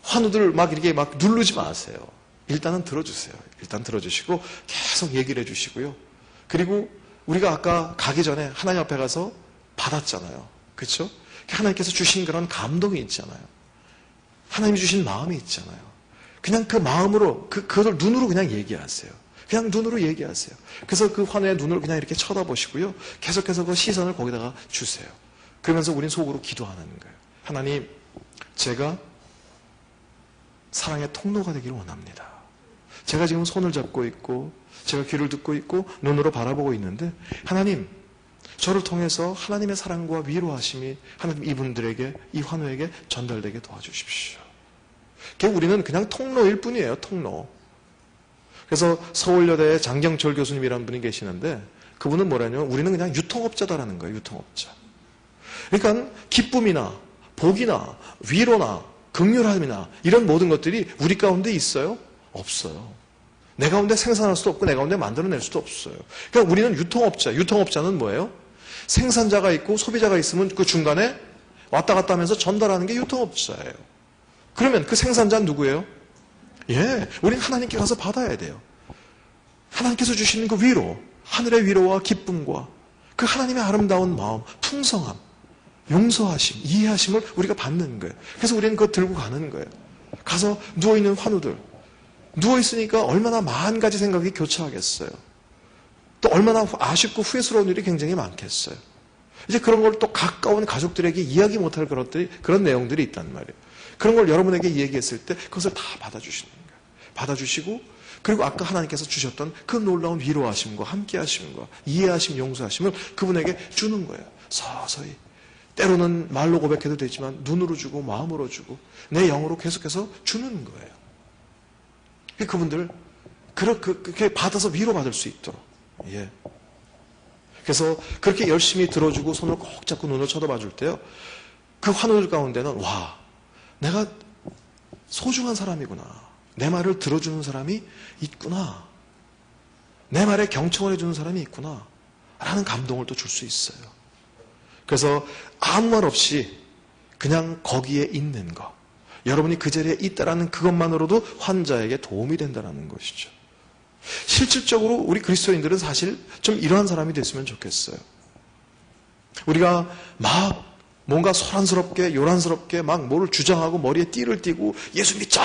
환우들 막 이렇게 막 누르지 마세요. 일단은 들어주세요. 일단 들어주시고 계속 얘기를 해주시고요. 그리고 우리가 아까 가기 전에 하나님 앞에 가서 받았잖아요. 그렇죠? 하나님께서 주신 그런 감동이 있잖아요. 하나님이 주신 마음이 있잖아요. 그냥 그 마음으로, 그걸 눈으로 그냥 얘기하세요. 그냥 눈으로 얘기하세요. 그래서 그 환우의 눈을 그냥 이렇게 쳐다보시고요. 계속해서 그 시선을 거기다가 주세요. 그러면서 우린 속으로 기도하는 거예요. 하나님, 제가 사랑의 통로가 되기를 원합니다. 제가 지금 손을 잡고 있고, 제가 귀를 듣고 있고, 눈으로 바라보고 있는데, 하나님, 저를 통해서 하나님의 사랑과 위로하심이 하나님 이분들에게, 이 환우에게 전달되게 도와주십시오. 우리는 그냥 통로일 뿐이에요. 통로. 그래서 서울여대의 장경철 교수님이라는 분이 계시는데 그분은 뭐라냐면 우리는 그냥 유통업자다라는 거예요. 유통업자. 그러니까 기쁨이나 복이나 위로나 긍휼함이나 이런 모든 것들이 우리 가운데 있어요? 없어요. 내 가운데 생산할 수도 없고 내 가운데 만들어낼 수도 없어요. 그러니까 우리는 유통업자. 유통업자는 뭐예요? 생산자가 있고 소비자가 있으면 그 중간에 왔다 갔다 하면서 전달하는 게 유통업자예요. 그러면 그 생산자는 누구예요? 우리는 하나님께 가서 받아야 돼요. 하나님께서 주시는 그 위로, 하늘의 위로와 기쁨과 그 하나님의 아름다운 마음, 풍성함, 용서하심, 이해하심을 우리가 받는 거예요. 그래서 우리는 그거 들고 가는 거예요. 가서 누워있는 환우들, 누워있으니까 얼마나 만 가지 생각이 교차하겠어요. 또 얼마나 아쉽고 후회스러운 일이 굉장히 많겠어요. 이제 그런 걸 또 가까운 가족들에게 이야기 못할 그런 내용들이 있단 말이에요. 그런 걸 여러분에게 얘기했을 때 그것을 다 받아주시는 거예요. 받아주시고 그리고 아까 하나님께서 주셨던 그 놀라운 위로하심과 함께하심과 이해하심, 용서하심을 그분에게 주는 거예요. 서서히. 때로는 말로 고백해도 되지만 눈으로 주고 마음으로 주고 내 영으로 계속해서 주는 거예요. 그분들 그렇게 받아서 위로받을 수 있도록. 그래서 그렇게 열심히 들어주고 손을 꼭 잡고 눈을 쳐다봐 줄 때요. 그 환우들 가운데는 내가 소중한 사람이구나. 내 말을 들어주는 사람이 있구나. 내 말에 경청을 해주는 사람이 있구나. 라는 감동을 또 줄 수 있어요. 그래서 아무 말 없이 그냥 거기에 있는 것, 여러분이 그 자리에 있다라는 그것만으로도 환자에게 도움이 된다는 것이죠. 실질적으로 우리 그리스도인들은 사실 좀 이러한 사람이 됐으면 좋겠어요. 우리가 막 뭔가 소란스럽게 요란스럽게 막 뭐를 주장하고 머리에 띠를 띠고 예수 믿자,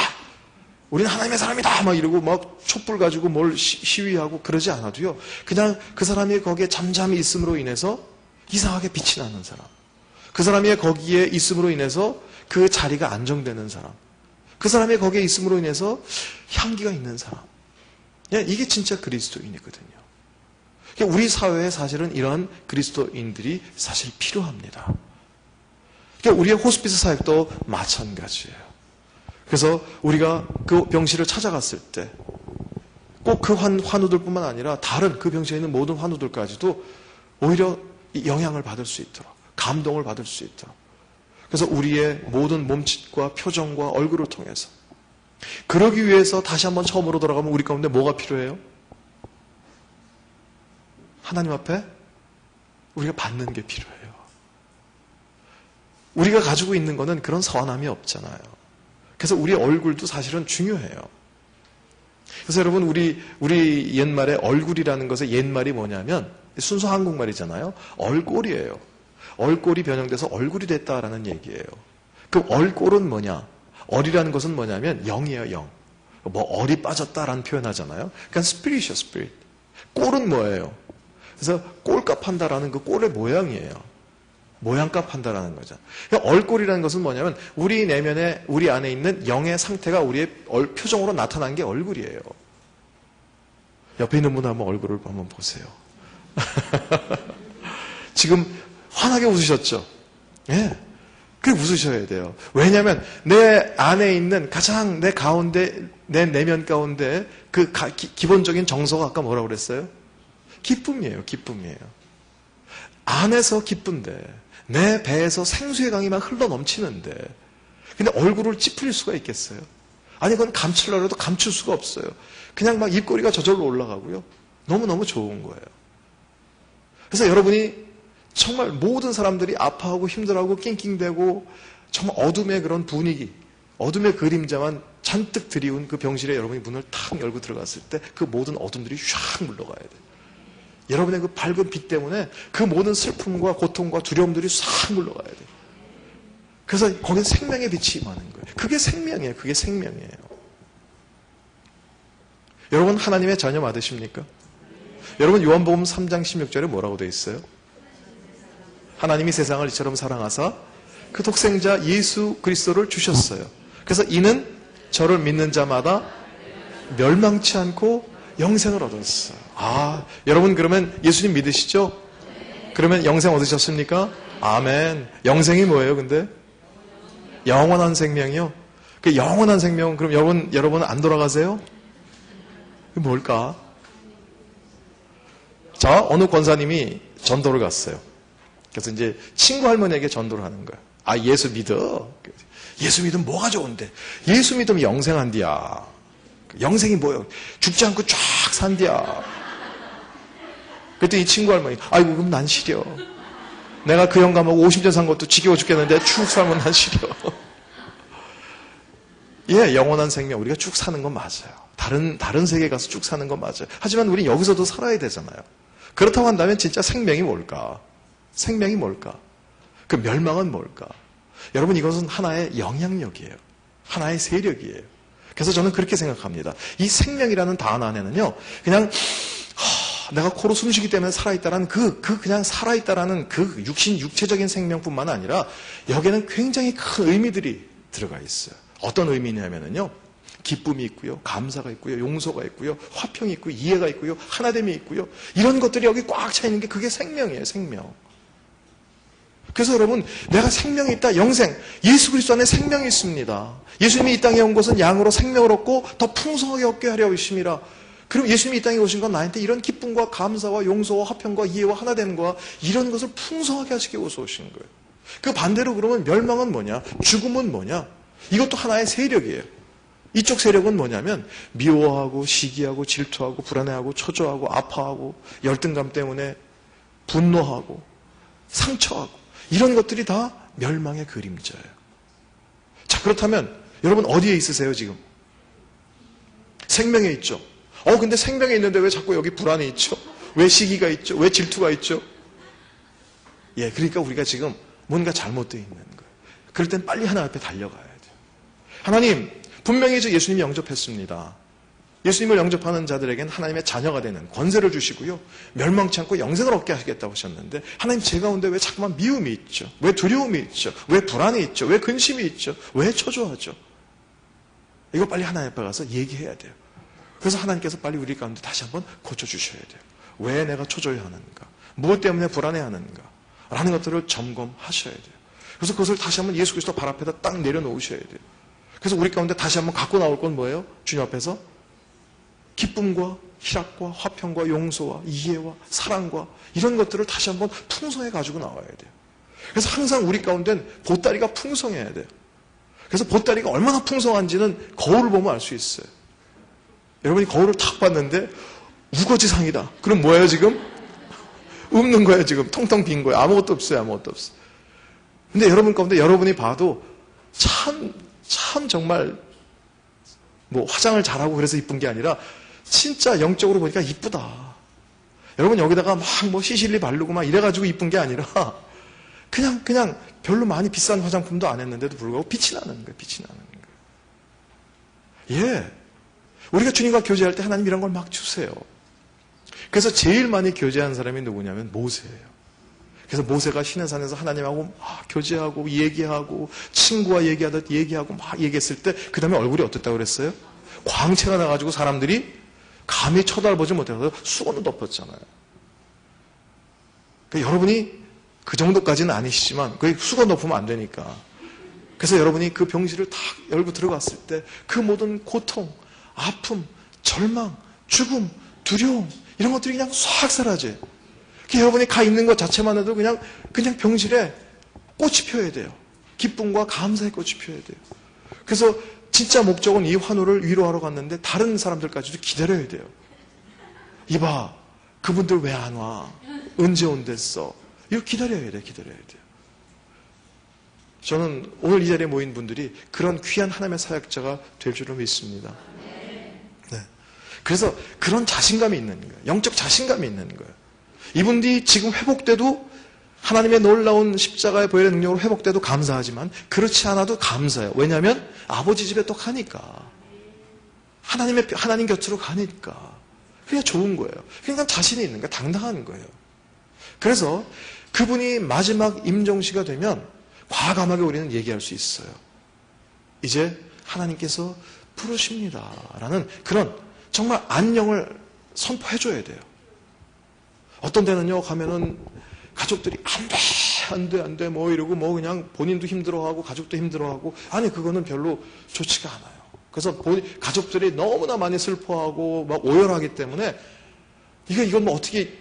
우리는 하나님의 사람이다 막 이러고 막 촛불 가지고 뭘 시위하고 그러지 않아도요, 그냥 그 사람이 거기에 잠잠히 있음으로 인해서 이상하게 빛이 나는 사람, 그 사람이 거기에 있음으로 인해서 그 자리가 안정되는 사람, 그 사람이 거기에 있음으로 인해서 향기가 있는 사람, 이게 진짜 그리스도인이거든요. 우리 사회에 사실은 이런 그리스도인들이 사실 필요합니다. 우리의 호스피스 사역도 마찬가지예요. 그래서 우리가 그 병실을 찾아갔을 때 꼭 그 환우들뿐만 아니라 다른 그 병실에 있는 모든 환우들까지도 오히려 영향을 받을 수 있도록, 감동을 받을 수 있도록, 그래서 우리의 모든 몸짓과 표정과 얼굴을 통해서, 그러기 위해서 다시 한번 처음으로 돌아가면 우리 가운데 뭐가 필요해요? 하나님 앞에 우리가 받는 게 필요해요. 우리가 가지고 있는 거는 그런 선함이 없잖아요. 그래서 우리 얼굴도 사실은 중요해요. 그래서 여러분, 우리 옛말에 얼굴이라는 것의 옛말이 뭐냐면 순수 한국말이잖아요. 얼꼴이에요. 얼꼴이 변형돼서 얼굴이 됐다라는 얘기예요. 그럼 얼꼴은 뭐냐? 얼이라는 것은 뭐냐면 영이에요, 영. 뭐 얼이 빠졌다라는 표현하잖아요. 그러니까 스피릿이요, 스피릿. 꼴은 뭐예요? 그래서 꼴값 한다라는 그 꼴의 모양이에요. 모양값 한다라는 거죠. 그러니까 얼꼴이라는 것은 뭐냐면 우리 내면에, 우리 안에 있는 영의 상태가 우리의 표정으로 나타난 게 얼굴이에요. 옆에 있는 분 한번 얼굴을 한번 보세요. 지금 환하게 웃으셨죠? 예. 그래 웃으셔야 돼요. 왜냐하면 내 안에 있는 가장 내 가운데, 내 내면 가운데 그 기본적인 정서가 아까 뭐라고 그랬어요? 기쁨이에요. 기쁨이에요. 안에서 기쁜데 내 배에서 생수의 강이 막 흘러 넘치는데 근데 얼굴을 찌푸릴 수가 있겠어요? 아니 그건 감추려고 해도 감출 수가 없어요. 그냥 막 입꼬리가 저절로 올라가고요. 너무너무 좋은 거예요. 그래서 여러분이 정말 모든 사람들이 아파하고 힘들어하고 낑낑대고 정말 어둠의 그런 분위기, 어둠의 그림자만 잔뜩 드리운 그 병실에 여러분이 문을 탁 열고 들어갔을 때 그 모든 어둠들이 샥 물러가야 돼요. 여러분의 그 밝은 빛 때문에 그 모든 슬픔과 고통과 두려움들이 싹 물러가야 돼요. 그래서 거기에 생명의 빛이 임하는 거예요. 그게 생명이에요. 그게 생명이에요. 여러분 하나님의 자녀 맞으십니까? 여러분 요한복음 3장 16절에 뭐라고 되어 있어요? 하나님이 세상을 이처럼 사랑하사 그 독생자 예수 그리스도를 주셨어요. 그래서 이는 저를 믿는 자마다 멸망치 않고 영생을 얻었어요. 여러분 그러면 예수님 믿으시죠? 그러면 영생 얻으셨습니까? 아멘. 영생이 뭐예요, 근데? 영원한 생명이요? 그 영원한 생명은 그럼 여러분 안 돌아가세요? 그게 뭘까? 자, 어느 권사님이 전도를 갔어요. 그래서 이제 친구 할머니에게 전도를 하는 거예요. 예수 믿어. 예수 믿으면 뭐가 좋은데? 예수 믿으면 영생한디야. 영생이 뭐예요? 죽지 않고 쫙 산디야. 그랬더니 이 친구 할머니, 아이고 그럼 난 시려. 내가 그 영감하고 50년 산 것도 지겨워 죽겠는데 쭉 살면 난 시려. 예, 영원한 생명 우리가 쭉 사는 건 맞아요. 다른 세계에 가서 쭉 사는 건 맞아요. 하지만 우리 여기서도 살아야 되잖아요. 그렇다고 한다면 진짜 생명이 뭘까? 생명이 뭘까? 그 멸망은 뭘까? 여러분 이것은 하나의 영향력이에요. 하나의 세력이에요. 그래서 저는 그렇게 생각합니다. 이 생명이라는 단어 안에는요, 그냥 내가 코로 숨쉬기 때문에 살아있다라는 그냥 살아있다라는 그 육체적인 생명뿐만 아니라 여기에는 굉장히 큰 의미들이 들어가 있어요. 어떤 의미냐면요, 기쁨이 있고요, 감사가 있고요, 용서가 있고요, 화평이 있고요, 이해가 있고요, 하나됨이 있고요, 이런 것들이 여기 꽉 차 있는 게 그게 생명이에요, 생명. 그래서 여러분, 내가 생명이 있다, 영생. 예수 그리스도 안에 생명이 있습니다. 예수님이 이 땅에 온 것은 양으로 생명을 얻고 더 풍성하게 얻게 하려 하심이라. 그럼 예수님이 이 땅에 오신 건 나한테 이런 기쁨과 감사와 용서와 화평과 이해와 하나됨과 이런 것을 풍성하게 하시기 위해서 오신 거예요. 그 반대로 그러면 멸망은 뭐냐? 죽음은 뭐냐? 이것도 하나의 세력이에요. 이쪽 세력은 뭐냐면 미워하고 시기하고 질투하고 불안해하고 초조하고 아파하고 열등감 때문에 분노하고 상처하고 이런 것들이 다 멸망의 그림자예요. 자, 그렇다면 여러분 어디에 있으세요 지금? 생명에 있죠. 근데 생명에 있는데 왜 자꾸 여기 불안이 있죠? 왜 시기가 있죠? 왜 질투가 있죠? 예, 그러니까 우리가 지금 뭔가 잘못되어 있는 거예요. 그럴 땐 빨리 하나님 앞에 달려가야 돼요. 하나님, 분명히 예수님이 영접했습니다. 예수님을 영접하는 자들에게는 하나님의 자녀가 되는 권세를 주시고요. 멸망치 않고 영생을 얻게 하시겠다고 하셨는데 하나님 제 가운데 왜 자꾸만 미움이 있죠? 왜 두려움이 있죠? 왜 불안이 있죠? 왜 근심이 있죠? 왜 초조하죠? 이거 빨리 하나님 앞에 가서 얘기해야 돼요. 그래서 하나님께서 빨리 우리 가운데 다시 한번 고쳐주셔야 돼요. 왜 내가 초조해하는가? 무엇 때문에 불안해하는가? 라는 것들을 점검하셔야 돼요. 그래서 그것을 다시 한번 예수 그리스도 발 앞에다 딱 내려놓으셔야 돼요. 그래서 우리 가운데 다시 한번 갖고 나올 건 뭐예요? 주님 앞에서 기쁨과 희락과 화평과 용서와 이해와 사랑과 이런 것들을 다시 한번 풍성해 가지고 나와야 돼요. 그래서 항상 우리 가운데는 보따리가 풍성해야 돼요. 그래서 보따리가 얼마나 풍성한지는 거울을 보면 알 수 있어요. 여러분이 거울을 탁 봤는데 우거지상이다. 그럼 뭐예요 지금? 없는 거예요 지금. 텅텅 빈 거예요. 아무것도 없어요. 아무것도 없어요. 근데 여러분 가운데 여러분이 봐도 참 정말 뭐 화장을 잘하고 그래서 이쁜 게 아니라 진짜 영적으로 보니까 이쁘다. 여러분 여기다가 막 뭐 시실리 바르고 막 이래가지고 이쁜 게 아니라 그냥 별로 많이 비싼 화장품도 안 했는데도 불구하고 빛이 나는 거예요. 빛이 나는 거예요. 예. 우리가 주님과 교제할 때 하나님 이런 걸 막 주세요. 그래서 제일 많이 교제한 사람이 누구냐면 모세예요. 그래서 모세가 시내산에서 하나님하고 막 교제하고 얘기하고 친구와 얘기하듯 얘기하고 막 얘기했을 때 그 다음에 얼굴이 어땠다고 그랬어요? 광채가 나가지고 사람들이 감히 쳐다보지 못해서 수건을 덮었잖아요. 그러니까 여러분이 그 정도까지는 아니시지만 그 수건 덮으면 안 되니까. 그래서 여러분이 그 병실을 탁 열고 들어갔을 때 그 모든 고통, 아픔, 절망, 죽음, 두려움 이런 것들이 그냥 싹 사라져요. 여러분이 가 있는 것 자체만 해도 그냥 병실에 꽃이 피어야 돼요. 기쁨과 감사의 꽃이 피어야 돼요. 그래서 진짜 목적은 이 환우를 위로하러 갔는데 다른 사람들까지도 기다려야 돼요. 이봐, 그분들 왜 안 와? 언제 온댔어? 이거 기다려야 돼요. 기다려야 돼요. 저는 오늘 이 자리에 모인 분들이 그런 귀한 하나님의 사역자가 될 줄을 믿습니다. 네. 그래서 그런 자신감이 있는 거예요. 영적 자신감이 있는 거예요. 이분들이 지금 회복돼도 하나님의 놀라운 십자가의 보혈의 능력으로 회복돼도 감사하지만 그렇지 않아도 감사해요. 왜냐하면 아버지 집에 또 가니까. 하나님 곁으로 가니까. 그게 좋은 거예요. 그러니까 자신이 있는 거예요. 당당한 거예요. 그래서 그분이 마지막 임종시가 되면 과감하게 우리는 얘기할 수 있어요. 이제 하나님께서 부르십니다. 라는 그런 정말 안녕을 선포해줘야 돼요. 어떤 데는요, 가면은 가족들이 안 돼, 뭐 이러고 뭐 그냥 본인도 힘들어하고 가족도 힘들어하고 아니, 그거는 별로 좋지가 않아요. 그래서 가족들이 너무나 많이 슬퍼하고 막 오열하기 때문에 이건 뭐 어떻게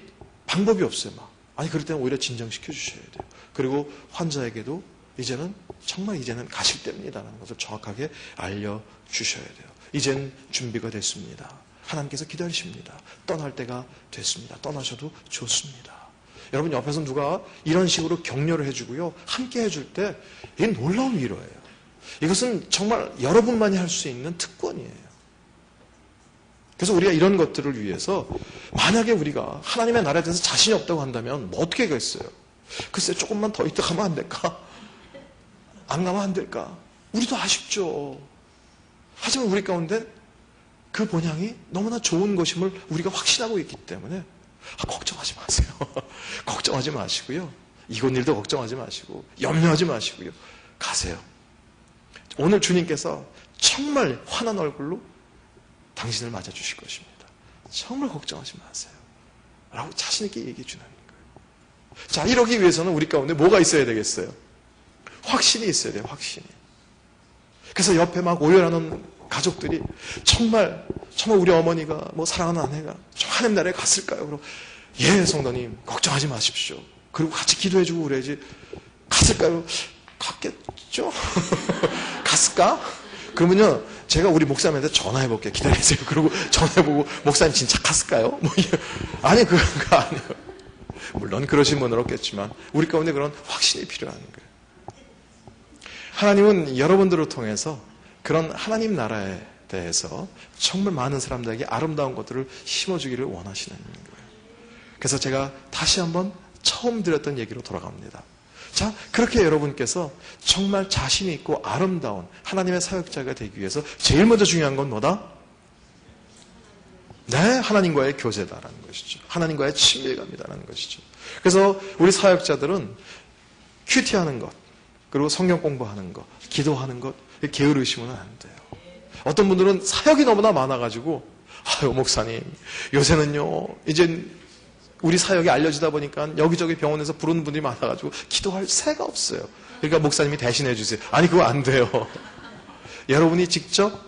방법이 없어요, 막. 아니, 그럴 때는 오히려 진정시켜 주셔야 돼요. 그리고 환자에게도 정말 이제는 가실 때입니다라는 것을 정확하게 알려주셔야 돼요. 이젠 준비가 됐습니다. 하나님께서 기다리십니다. 떠날 때가 됐습니다. 떠나셔도 좋습니다. 여러분 옆에서 누가 이런 식으로 격려를 해주고요. 함께 해줄 때 이게 놀라운 위로예요. 이것은 정말 여러분만이 할 수 있는 특권이에요. 그래서 우리가 이런 것들을 위해서 만약에 우리가 하나님의 나라에 대해서 자신이 없다고 한다면 뭐 어떻게 하겠어요? 글쎄 조금만 더 있다 가면 안 될까? 안 가면 안 될까? 우리도 아쉽죠. 하지만 우리 가운데 그 본향이 너무나 좋은 것임을 우리가 확신하고 있기 때문에 걱정하지 마세요. 걱정하지 마시고요. 이곳 일도 걱정하지 마시고 염려하지 마시고요. 가세요. 오늘 주님께서 정말 환한 얼굴로 당신을 맞아주실 것입니다. 정말 걱정하지 마세요. 라고 자신 있게 얘기해 주는 거예요. 자, 이러기 위해서는 우리 가운데 뭐가 있어야 되겠어요? 확신이 있어야 돼요. 확신이. 그래서 옆에 막 오열하는 가족들이 정말 우리 어머니가 뭐 사랑하는 아내가 하나님 나라에 갔을까요? 그럼 예, 성도님 걱정하지 마십시오. 그리고 같이 기도해주고 그래야지. 갔을까요? 갔겠죠? 갔을까? 그러면요, 제가 우리 목사님한테 전화해볼게요. 기다리세요. 그리고 전화해보고 목사님 진짜 갔을까요? 뭐 아니, 그거 아니에요. 물론 그러신 분은 없겠지만 우리 가운데 그런 확신이 필요한 거예요. 하나님은 여러분들을 통해서 그런 하나님 나라에 대해서 정말 많은 사람들에게 아름다운 것들을 심어주기를 원하시는 거예요. 그래서 제가 다시 한번 처음 드렸던 얘기로 돌아갑니다. 자, 그렇게 여러분께서 정말 자신 있고 아름다운 하나님의 사역자가 되기 위해서 제일 먼저 중요한 건 뭐다? 네, 하나님과의 교제다라는 것이죠. 하나님과의 친밀감이다라는 것이죠. 그래서 우리 사역자들은 큐티하는 것, 그리고 성경 공부하는 것, 기도하는 것, 게으르시면 안 돼요. 어떤 분들은 사역이 너무나 많아가지고, 아유, 목사님, 요새는요, 이제 우리 사역이 알려지다 보니까 여기저기 병원에서 부르는 분들이 많아가지고 기도할 새가 없어요. 그러니까 목사님이 대신해 주세요. 아니, 그거 안 돼요. 여러분이 직접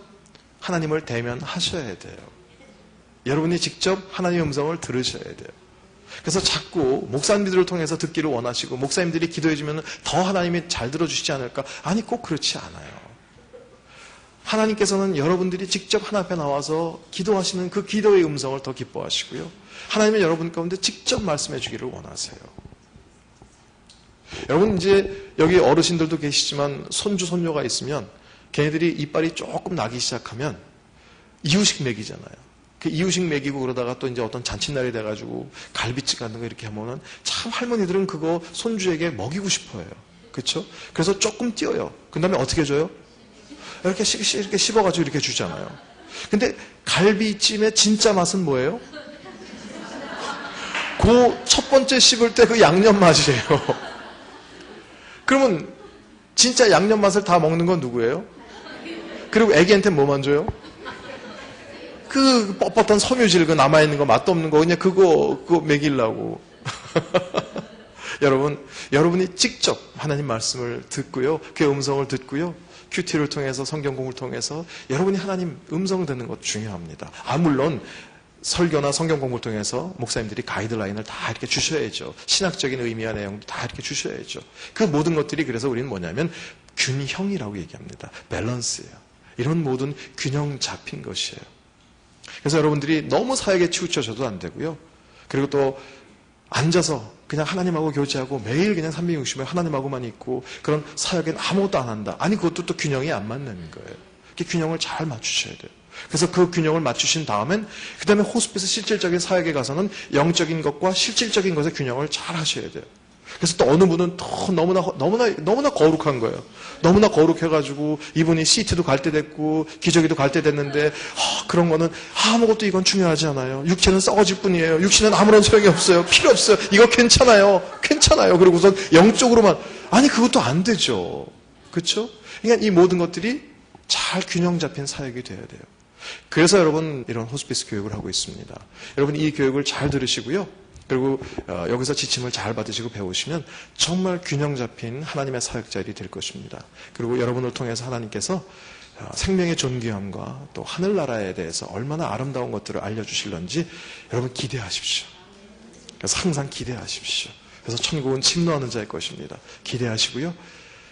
하나님을 대면하셔야 돼요. 여러분이 직접 하나님의 음성을 들으셔야 돼요. 그래서 자꾸 목사님들을 통해서 듣기를 원하시고 목사님들이 기도해 주면 더 하나님이 잘 들어주시지 않을까? 아니, 꼭 그렇지 않아요. 하나님께서는 여러분들이 직접 하나님 앞에 나와서 기도하시는 그 기도의 음성을 더 기뻐하시고요. 하나님은 여러분 가운데 직접 말씀해 주기를 원하세요. 여러분, 이제 여기 어르신들도 계시지만 손주, 손녀가 있으면 걔네들이 이빨이 조금 나기 시작하면 이유식 먹이잖아요. 그 이유식 먹이고 그러다가 또 이제 어떤 잔칫날이 돼가지고 갈비찜 같은 거 이렇게 하면은 참 할머니들은 그거 손주에게 먹이고 싶어요. 그렇죠? 그래서 조금 띄어요. 그 다음에 어떻게 해줘요? 이렇게 씹어가지고 이렇게 주잖아요. 근데 갈비찜의 진짜 맛은 뭐예요? 그 첫 번째 씹을 때 그 양념 맛이에요. 그러면 진짜 양념 맛을 다 먹는 건 누구예요? 그리고 애기한테 뭐만 줘요? 그 뻣뻣한 섬유질, 그 남아있는 거, 맛도 없는 거, 그냥 그거 먹이려고. 여러분이 직접 하나님 말씀을 듣고요. 그 음성을 듣고요. 큐티를 통해서, 성경 공부를 통해서 여러분이 하나님 음성을 듣는 것 중요합니다. 물론 설교나 성경 공부를 통해서 목사님들이 가이드라인을 다 이렇게 주셔야죠. 신학적인 의미와 내용도 다 이렇게 주셔야죠. 그 모든 것들이 그래서 우리는 뭐냐면 균형이라고 얘기합니다. 밸런스예요. 이런 모든 균형 잡힌 것이에요. 그래서 여러분들이 너무 사역에 치우쳐져도 안 되고요. 그리고 또 앉아서 그냥 하나님하고 교제하고 매일 그냥 360일 하나님하고만 있고 그런 사역엔 아무것도 안 한다. 아니, 그것도 또 균형이 안 맞는 거예요. 그 균형을 잘 맞추셔야 돼요. 그래서 그 균형을 맞추신 다음엔 그 다음에 호스피스 실질적인 사역에 가서는 영적인 것과 실질적인 것의 균형을 잘 하셔야 돼요. 그래서 또 어느 분은 더 너무나 거룩한 거예요. 너무나 거룩해가지고 이분이 CT도 갈 때 됐고 기저귀도 갈 때 됐는데 그런 거는 아무것도 이건 중요하지 않아요. 육체는 썩어질 뿐이에요. 육신은 아무런 소용이 없어요. 필요 없어요. 이거 괜찮아요. 그리고선 영적으로만 아니, 그것도 안 되죠. 그렇죠? 그러니까 이 모든 것들이 잘 균형 잡힌 사역이 돼야 돼요. 그래서 여러분 이런 호스피스 교육을 하고 있습니다. 여러분 이 교육을 잘 들으시고요. 그리고 여기서 지침을 잘 받으시고 배우시면 정말 균형 잡힌 하나님의 사역자들이 될 것입니다. 그리고 여러분을 통해서 하나님께서 생명의 존귀함과 또 하늘나라에 대해서 얼마나 아름다운 것들을 알려주실런지 여러분 기대하십시오. 그래서 항상 기대하십시오. 그래서 천국은 침노하는 자일 것입니다. 기대하시고요.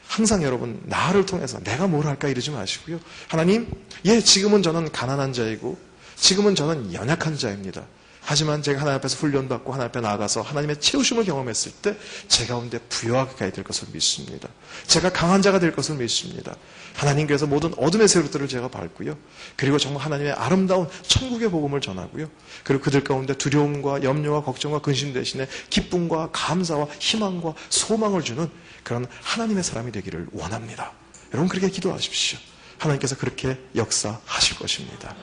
항상 여러분 나를 통해서 내가 뭘 할까 이러지 마시고요. 하나님, 지금은 저는 가난한 자이고 지금은 저는 연약한 자입니다. 하지만 제가 하나님 앞에서 훈련받고 하나님 앞에 나아가서 하나님의 채우심을 경험했을 때 제 가운데 부여하게 될 것을 믿습니다. 제가 강한 자가 될 것을 믿습니다. 하나님께서 모든 어둠의 세력들을 제가 밟고요. 그리고 정말 하나님의 아름다운 천국의 복음을 전하고요. 그리고 그들 가운데 두려움과 염려와 걱정과 근심 대신에 기쁨과 감사와 희망과 소망을 주는 그런 하나님의 사람이 되기를 원합니다. 여러분 그렇게 기도하십시오. 하나님께서 그렇게 역사하실 것입니다.